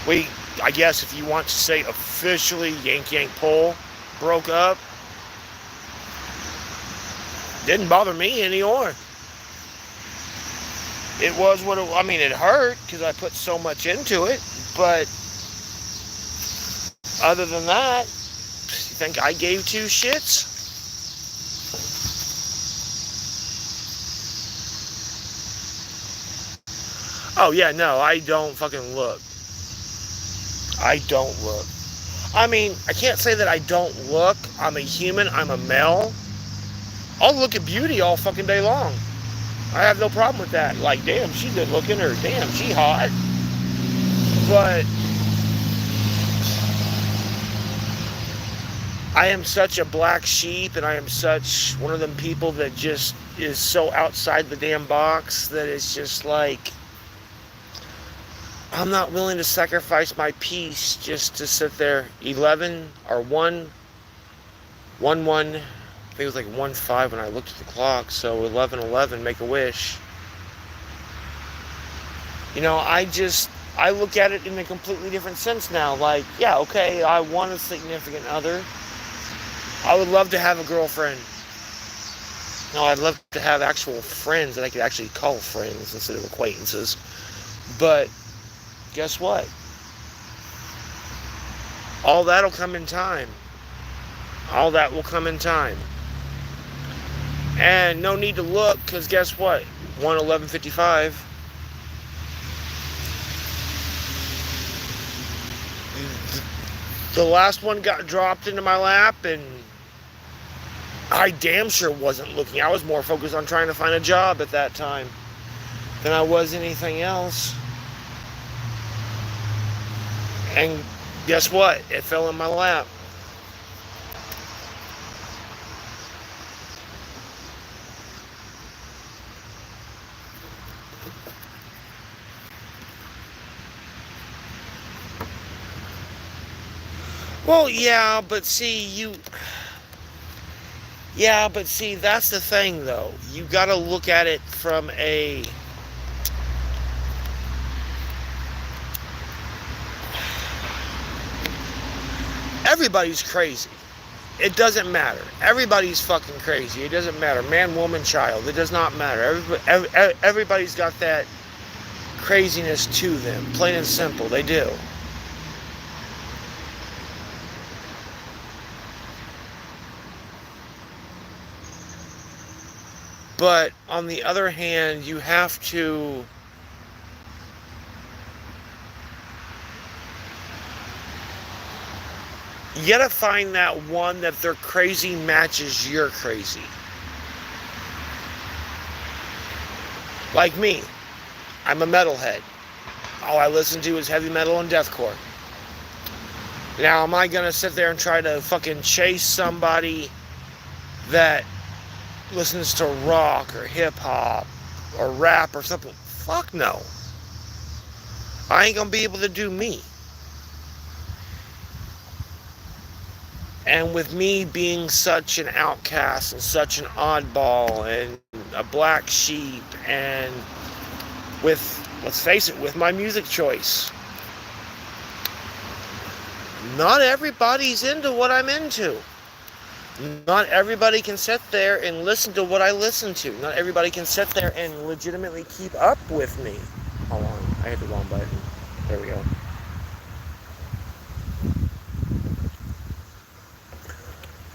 we, I guess if you want to say officially, Yank Yank Pole broke up. Didn't bother me anymore. It was what it, I mean, it hurt because I put so much into it, but other than that, you think I gave two shits? Oh yeah, no, I don't fucking look. I don't look. I mean, I can't say that I don't look. I'm a human, I'm a male. I'll look at beauty all fucking day long. I have no problem with that. Like, damn, she's good looking, or damn, she hot. But I am such a black sheep, and I am such one of them people that just is so outside the damn box that it's just like, I'm not willing to sacrifice my peace just to sit there. 11 or 1, 1, 1. I think it was like 1-5 when I looked at the clock. So 11-11, make a wish. You know, I look at it in a completely different sense now. Like, yeah, okay, I want a significant other. I would love to have a girlfriend. No, I'd love to have actual friends that I could actually call friends instead of acquaintances. But guess what? All that'll come in time. All that will come in time. And no need to look, because guess what? 1:11:55. The last one got dropped into my lap, and I damn sure wasn't looking. I was more focused on trying to find a job at that time than I was anything else. And guess what? It fell in my lap. Well, yeah, but see, that's the thing, though. You gotta look at it from a... Everybody's crazy. It doesn't matter. Everybody's fucking crazy. It doesn't matter. Man, woman, child. It does not matter. Everybody's got that craziness to them. Plain and simple. They do. But on the other hand, you have to... You gotta find that one that their crazy matches your crazy. Like me. I'm a metalhead. All I listen to is heavy metal and deathcore. Now, am I gonna sit there and try to fucking chase somebody that listens to rock or hip-hop or rap or something? Fuck no. I ain't gonna be able to do me. And with me being such an outcast and such an oddball and a black sheep, and with, let's face it, with my music choice, not everybody's into what I'm into. Not everybody can sit there and listen to what I listen to. Not everybody can sit there and legitimately keep up with me. Hold on, I hit the wrong button. There we go.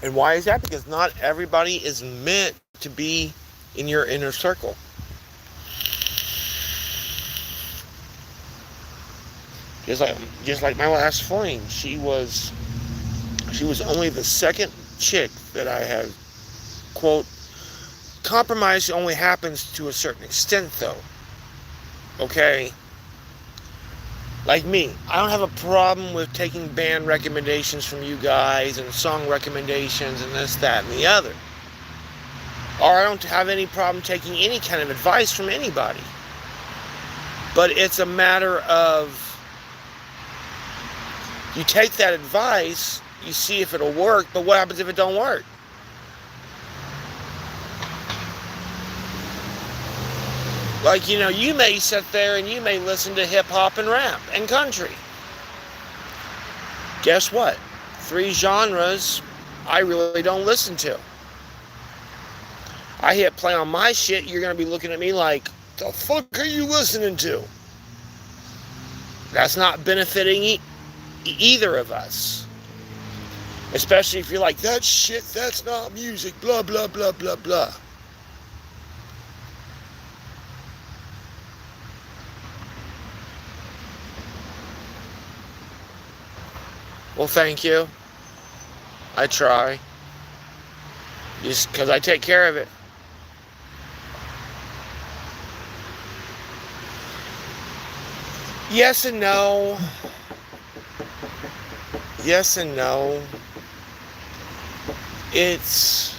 And why is that? Because not everybody is meant to be in your inner circle. Just like my last flame, she was only the second chick that I have, quote, compromise only happens to a certain extent, though. Okay? Like me, I don't have a problem with taking band recommendations from you guys and song recommendations and this, that, and the other. Or I don't have any problem taking any kind of advice from anybody. But it's a matter of, you take that advice, you see if it'll work, but what happens if it don't work? Like, you may sit there and you may listen to hip hop and rap and country. Guess what? 3 genres I really don't listen to. I hit play on my shit, you're going to be looking at me like, the fuck are you listening to? That's not benefiting either of us. Especially if you're like, that shit, that's not music, blah, blah, blah, blah, blah. Well, thank you. I try. Just because I take care of it. Yes and no. Yes and no. It's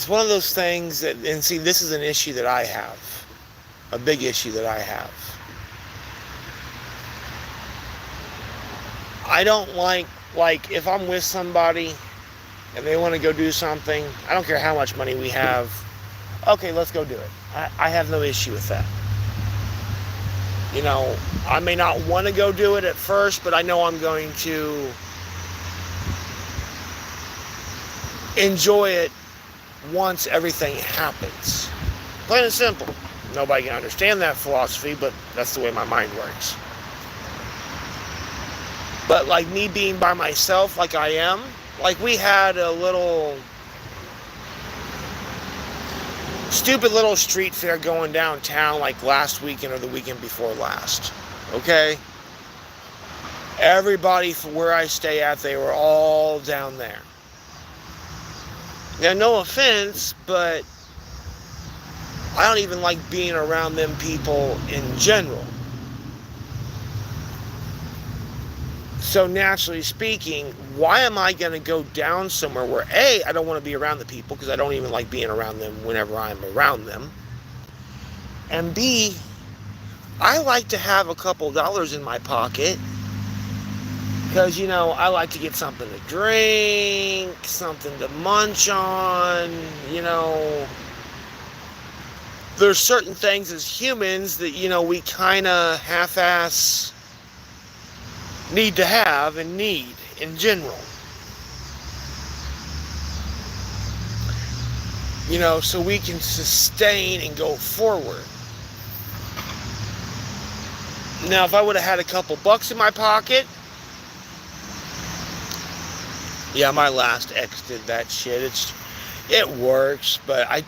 one of those things that, and see, this is an issue that I have. A big issue that I have. I don't like if I'm with somebody and they want to go do something, I don't care how much money we have, okay, let's go do it. I have no issue with that. I may not want to go do it at first, but I know I'm going to enjoy it once everything happens. Plain and simple. Nobody can understand that philosophy, but that's the way my mind works. But like me being by myself like I am, like we had a little stupid little street fair going downtown like last weekend or the weekend before last. Okay? Everybody from where I stay at, they were all down there. Now, no offense, but I don't even like being around them people in general. So naturally speaking, why am I going to go down somewhere where A, I don't want to be around the people because I don't even like being around them whenever I'm around them. And B, I like to have a couple dollars in my pocket because, I like to get something to drink, something to munch on, There's certain things as humans that, we kind of half-ass need to have and need in general. So we can sustain and go forward. Now, if I would have had a couple bucks in my pocket, yeah, my last ex did that shit. It works, but I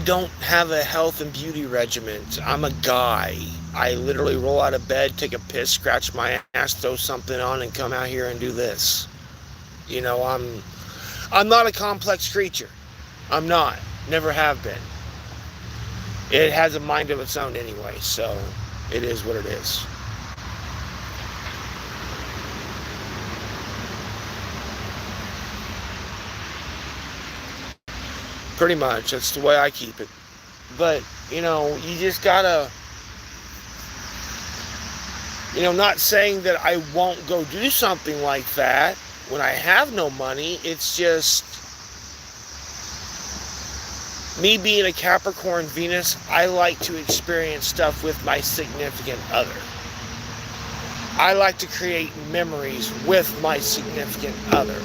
don't have a health and beauty regimen. I'm a guy. I literally roll out of bed, take a piss, scratch my ass, throw something on, and come out here and do this. I'm not a complex creature. I'm not. Never have been. It has a mind of its own anyway, so it is what it is. Pretty much. That's the way I keep it. But, you just gotta, not saying that I won't go do something like that when I have no money. It's just, me being a Capricorn Venus, I like to experience stuff with my significant other. I like to create memories with my significant other.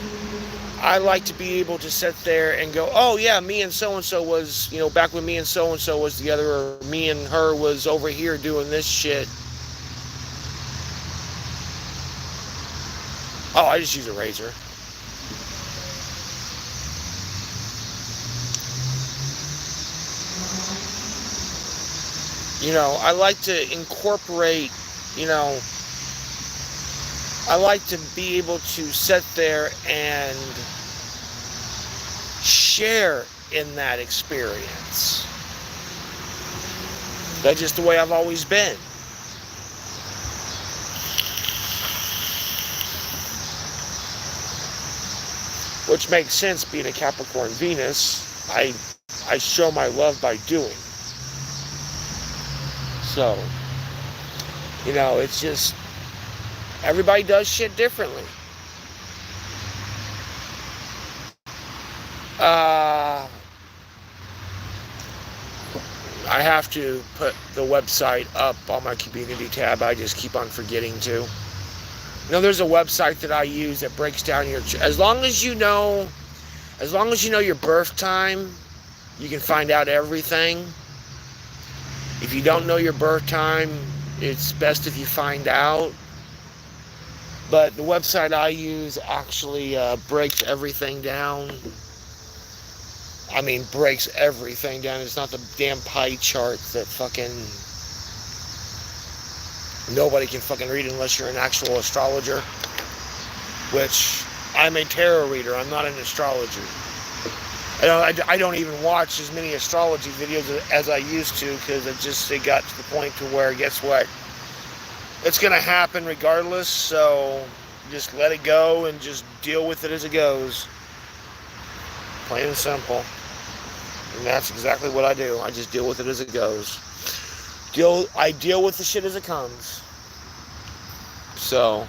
I like to be able to sit there and go, oh yeah, me and so-and-so was, back when me and so-and-so was together, or me and her was over here doing this shit. Oh, I just use a razor. I like to incorporate, I like to be able to sit there and share in that experience. That's just the way I've always been. Which makes sense, being a Capricorn Venus. I show my love by doing. So, it's just, everybody does shit differently. I have to put the website up on my community tab. I just keep on forgetting to. There's a website that I use that breaks down your... As long as you know your birth time, you can find out everything. If you don't know your birth time, it's best if you find out. But the website I use actually breaks everything down. I mean, breaks everything down. It's not the damn pie charts that fucking nobody can fucking read unless you're an actual astrologer. Which, I'm a tarot reader. I'm not an astrologer. I don't even watch as many astrology videos as I used to, because it got to the point to where, guess what? It's going to happen regardless, so just let it go and just deal with it as it goes. Plain and simple. And that's exactly what I do. I just deal with it as it goes. I deal with the shit as it comes. So...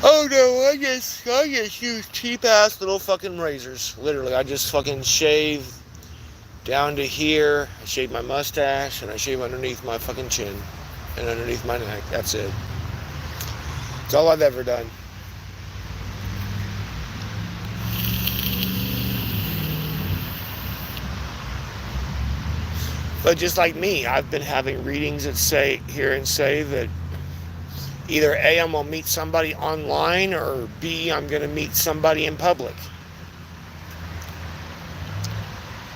Oh no, I just use cheap ass little fucking razors. Literally, I just fucking shave down to here. I shave my mustache and I shave underneath my fucking chin and underneath my neck. That's it. That's all I've ever done. But just like me, I've been having readings that say that either A, I'm going to meet somebody online, or B, I'm going to meet somebody in public.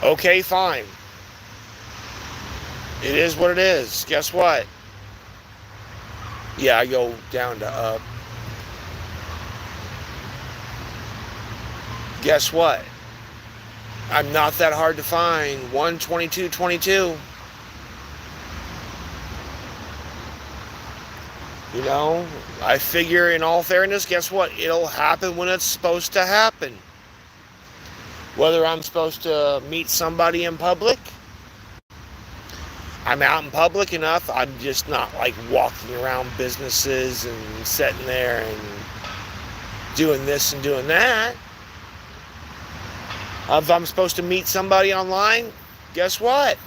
Okay, fine. It is what it is. Guess what? Yeah, I go down to up. Guess what? I'm not that hard to find. 12222. I figure, in all fairness, guess what? It'll happen when it's supposed to happen. Whether I'm supposed to meet somebody in public, I'm out in public enough. I'm just not like walking around businesses and sitting there and doing this and doing that. If I'm supposed to meet somebody online, guess what?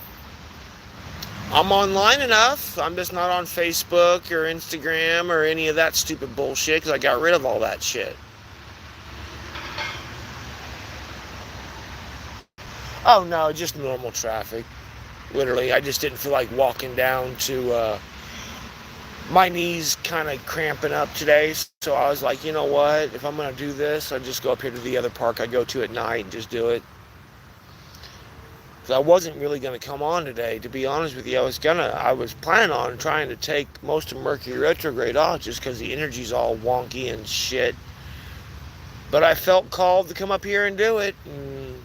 I'm online enough. I'm just not on Facebook or Instagram or any of that stupid bullshit, because I got rid of all that shit. Oh no, just normal traffic. Literally, I just didn't feel like walking down to... my knees kind of cramping up today, so I was like, you know what? If I'm going to do this, I'll just go up here to the other park I go to at night and just do it. I wasn't really going to come on today, to be honest with you. I was planning on trying to take most of Mercury retrograde off, just because the energy's all wonky and shit. But I felt called to come up here and do it. And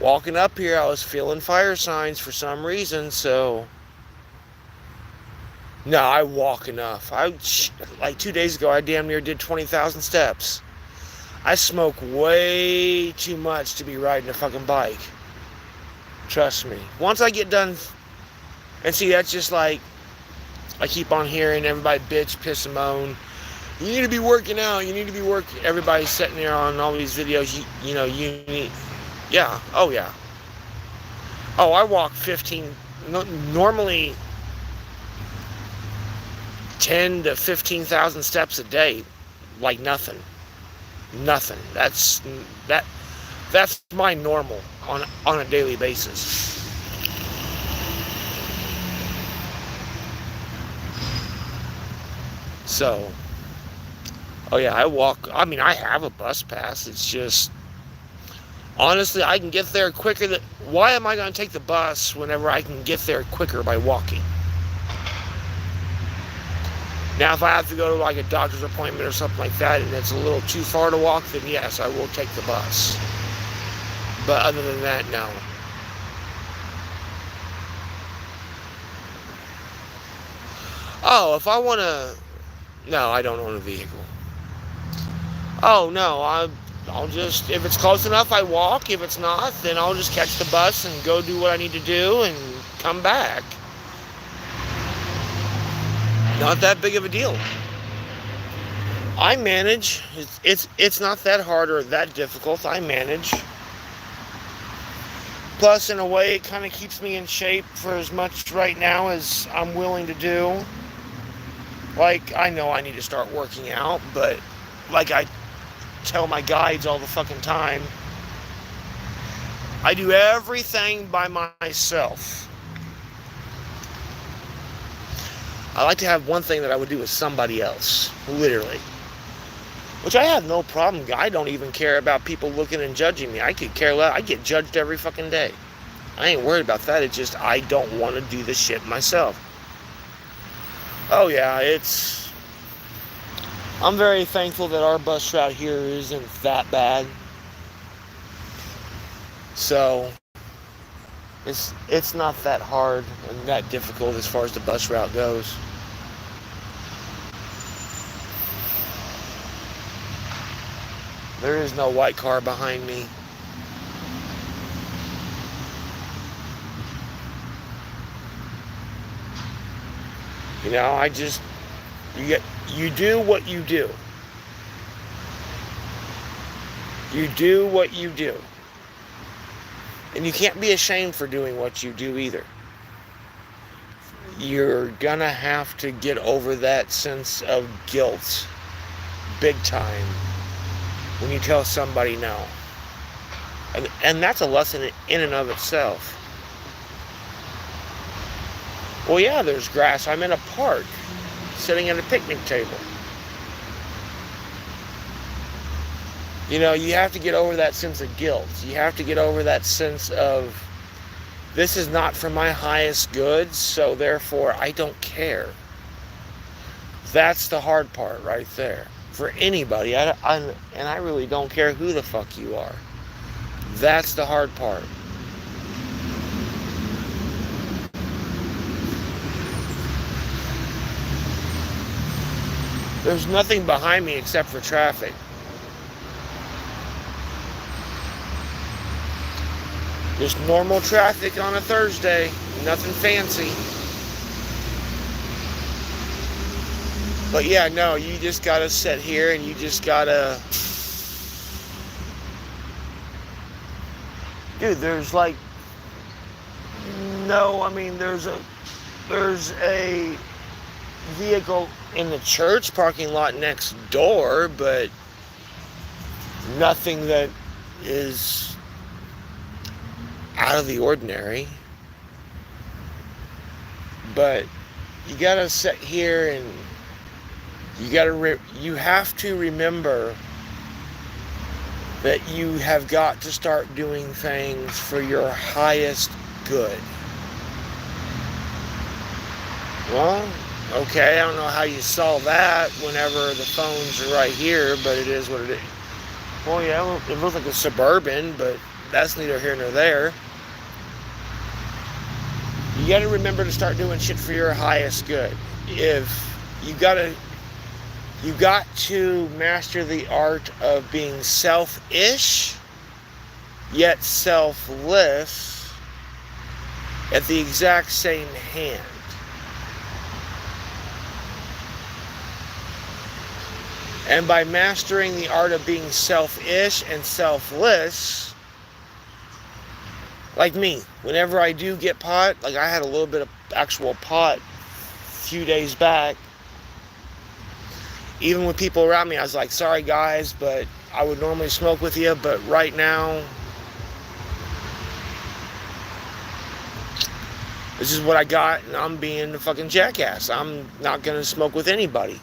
walking up here, I was feeling fire signs for some reason, so... No, I walk enough. Like 2 days ago, I damn near did 20,000 steps. I smoke way too much to be riding a fucking bike. Trust me. Once I get done... And see, that's just like... I keep on hearing everybody bitch, piss, and moan. You need to be working out. You need to be working... Everybody's sitting there on all these videos. You need... Yeah. Oh, yeah. Oh, I walk 15... Normally... 10 to 15,000 steps a day, like nothing. That's my normal on a daily basis. So, oh yeah, I walk. I mean, I have a bus pass. It's just, honestly, I can get there quicker. Why am I going to take the bus whenever I can get there quicker by walking? Now, if I have to go to like a doctor's appointment or something like that, and it's a little too far to walk, then yes, I will take the bus. But other than that, no. Oh, if I want to... No, I don't own a vehicle. Oh, no, I'll just... If it's close enough, I walk. If it's not, then I'll just catch the bus and go do what I need to do and come back. Not that big of a deal. I manage. It's not that hard or that difficult. I manage. Plus, in a way, it kind of keeps me in shape for as much right now as I'm willing to do. Like, I know I need to start working out, but like I tell my guides all the fucking time, I do everything by myself. I like to have one thing that I would do with somebody else, literally. Which I have no problem. I don't even care about people looking and judging me. I could care less. I get judged every fucking day. I ain't worried about that. It's just I don't want to do this shit myself. Oh yeah, I'm very thankful that our bus route here isn't that bad. So it's not that hard and that difficult as far as the bus route goes. There is no white car behind me. You know, you do what you do. You do what you do. And you can't be ashamed for doing what you do either. You're gonna have to get over that sense of guilt big time when you tell somebody no. And that's a lesson in and of itself. Well, yeah, there's grass. I'm in a park, sitting at a picnic table. You know, you have to get over that sense of guilt. You have to get over that sense of, this is not for my highest good, so therefore I don't care. That's the hard part right there. For anybody, and I really don't care who the fuck you are. That's the hard part. There's nothing behind me except for traffic. Just normal traffic on a Thursday. Nothing fancy. But yeah, no, you just gotta sit here and you just gotta... Dude, there's like... No, I mean, there's a vehicle in the church parking lot next door, but nothing that is out of the ordinary. But you gotta sit here and you have to remember that you have got to start doing things for your highest good. Well, okay, I don't know how you saw that whenever the phones are right here, but it is what it is. Well, yeah, it looks like a Suburban, but that's neither here nor there. You got to remember to start doing shit for your highest good. If you got to master the art of being selfish, yet selfless at the exact same hand. And by mastering the art of being selfish and selfless, like me, whenever I do get pot, like I had a little bit of actual pot a few days back, even with people around me, I was like, sorry guys, but I would normally smoke with you, but right now, this is what I got, and I'm being a fucking jackass. I'm not going to smoke with anybody.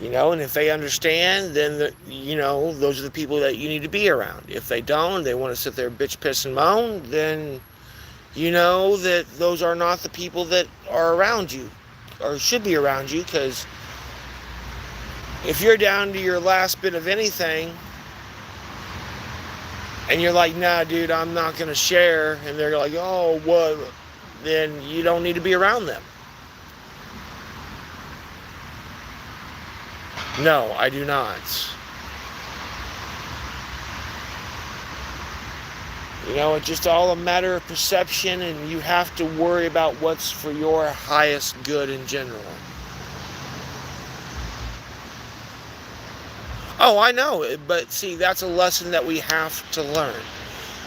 You know, and if they understand, then, those are the people that you need to be around. If they don't, they want to sit there, bitch, piss, and moan, then you know that those are not the people that are around you, or should be around you, because if you're down to your last bit of anything, and you're like, nah, dude, I'm not going to share, and they're like, oh, what, then you don't need to be around them. No, I do not. You know, it's just all a matter of perception, and you have to worry about what's for your highest good in general. Oh, I know, but see, that's a lesson that we have to learn.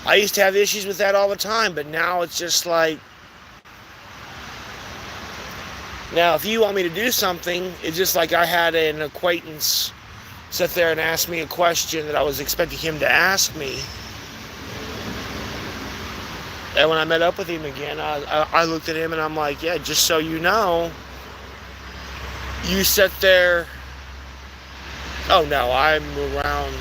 I used to have issues with that all the time, but now it's just like, now if you want me to do something, it's just like I had an acquaintance sit there and ask me a question that I was expecting him to ask me. And when I met up with him again, I looked at him and I'm like, yeah, just so you know, you sit there. Oh no, I'm around.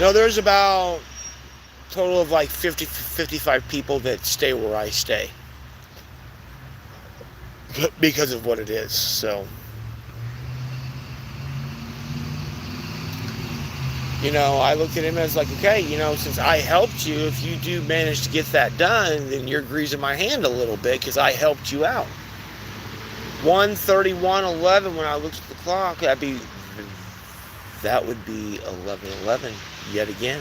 No, there's about a total of like 50, 55 people that stay where I stay. Because of what it is, so. I looked at him as like, okay, since I helped you, if you do manage to get that done, then you're greasing my hand a little bit because I helped you out. 1:31:11 when I looked at the clock, that would be 11:11 yet again.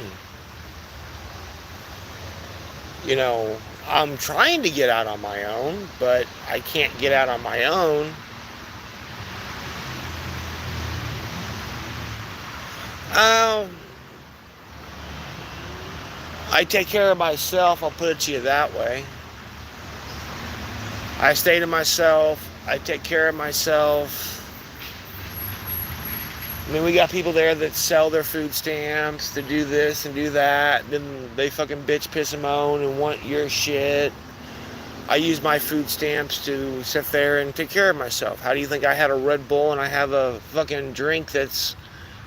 I'm trying to get out on my own, but I can't get out on my own. I take care of myself, I'll put it to you that way. I stay to myself, I take care of myself. I mean, we got people there that sell their food stamps to do this and do that, then they fucking bitch, piss, and moan and want your shit. I use my food stamps to sit there and take care of myself. How do you think I had a Red Bull and I have a fucking drink that's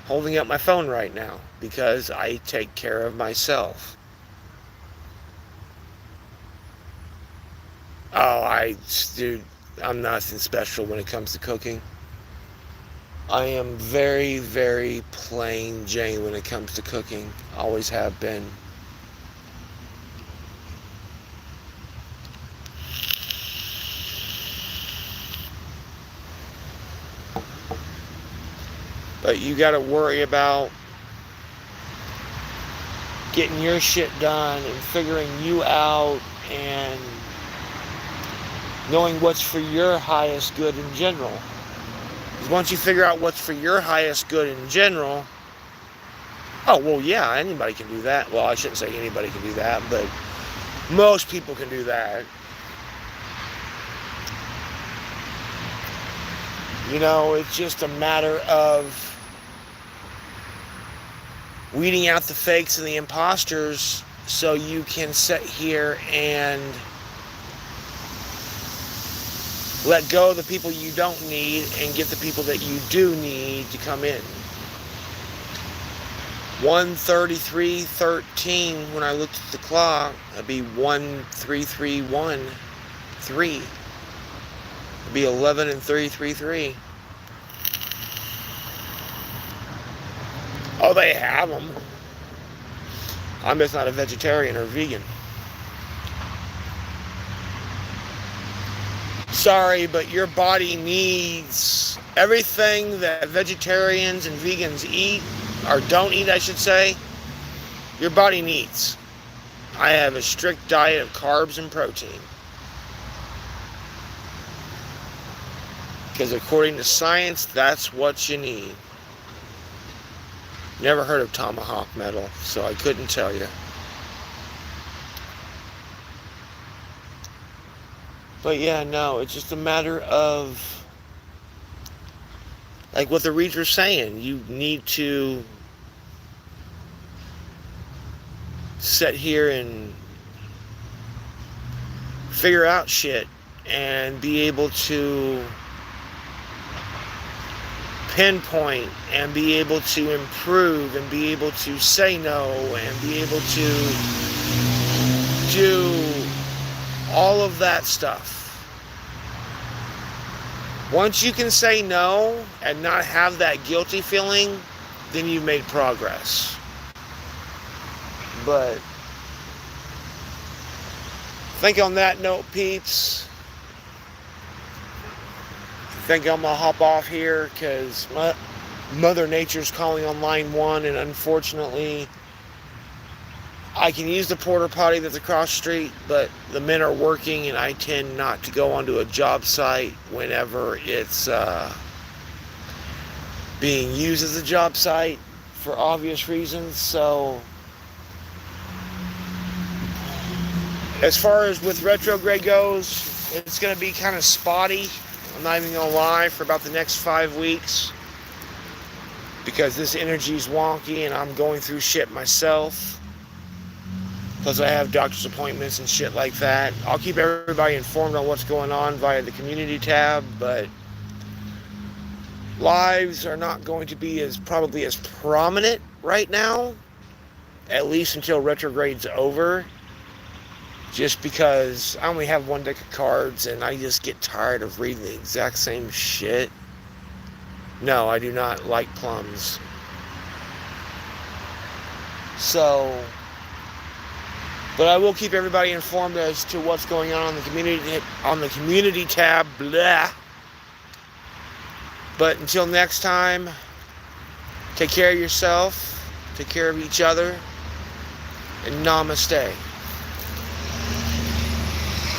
holding up my phone right now? Because I take care of myself. Oh, dude, I'm nothing special when it comes to cooking. I am very, very plain Jane when it comes to cooking. Always have been. But you got to worry about getting your shit done and figuring you out and knowing what's for your highest good in general. Because once you figure out what's for your highest good in general, oh, well, yeah, anybody can do that. Well, I shouldn't say anybody can do that, but most people can do that. It's just a matter of weeding out the fakes and the imposters so you can sit here and let go of the people you don't need and get the people that you do need to come in. 1:33:13 when I looked at the clock, that'd be 1:33:13. It'd be 11:33:3. Oh, they have them. I'm just not a vegetarian or vegan. Sorry, but your body needs everything that vegetarians and vegans eat, or don't eat, I should say. Your body needs. I have a strict diet of carbs and protein. Because according to science, that's what you need. Never heard of tomahawk metal, so I couldn't tell you. But yeah, no, it's just a matter of, like what the reader's saying, you need to sit here and figure out shit and be able to pinpoint and be able to improve and be able to say no and be able to do all of that stuff. Once you can say no and not have that guilty feeling, then you've made progress. But think on that note, peeps. I think I'm going to hop off here because Mother Nature's calling on line 1, and unfortunately I can use the porta potty that's across the street, but the men are working and I tend not to go onto a job site whenever it's being used as a job site for obvious reasons. So as far as with retrograde goes, it's going to be kind of spotty. I'm not even going to lie, for about the next 5 weeks, because this energy's wonky and I'm going through shit myself. Plus I have doctor's appointments and shit like that. I'll keep everybody informed on what's going on via the community tab, but lives are not going to be probably as prominent right now, at least until retrograde's over, just because I only have one deck of cards and I just get tired of reading the exact same shit. No, I do not like plums. So, but I will keep everybody informed as to what's going on the community tab. Blah. But until next time, take care of yourself, take care of each other, and namaste.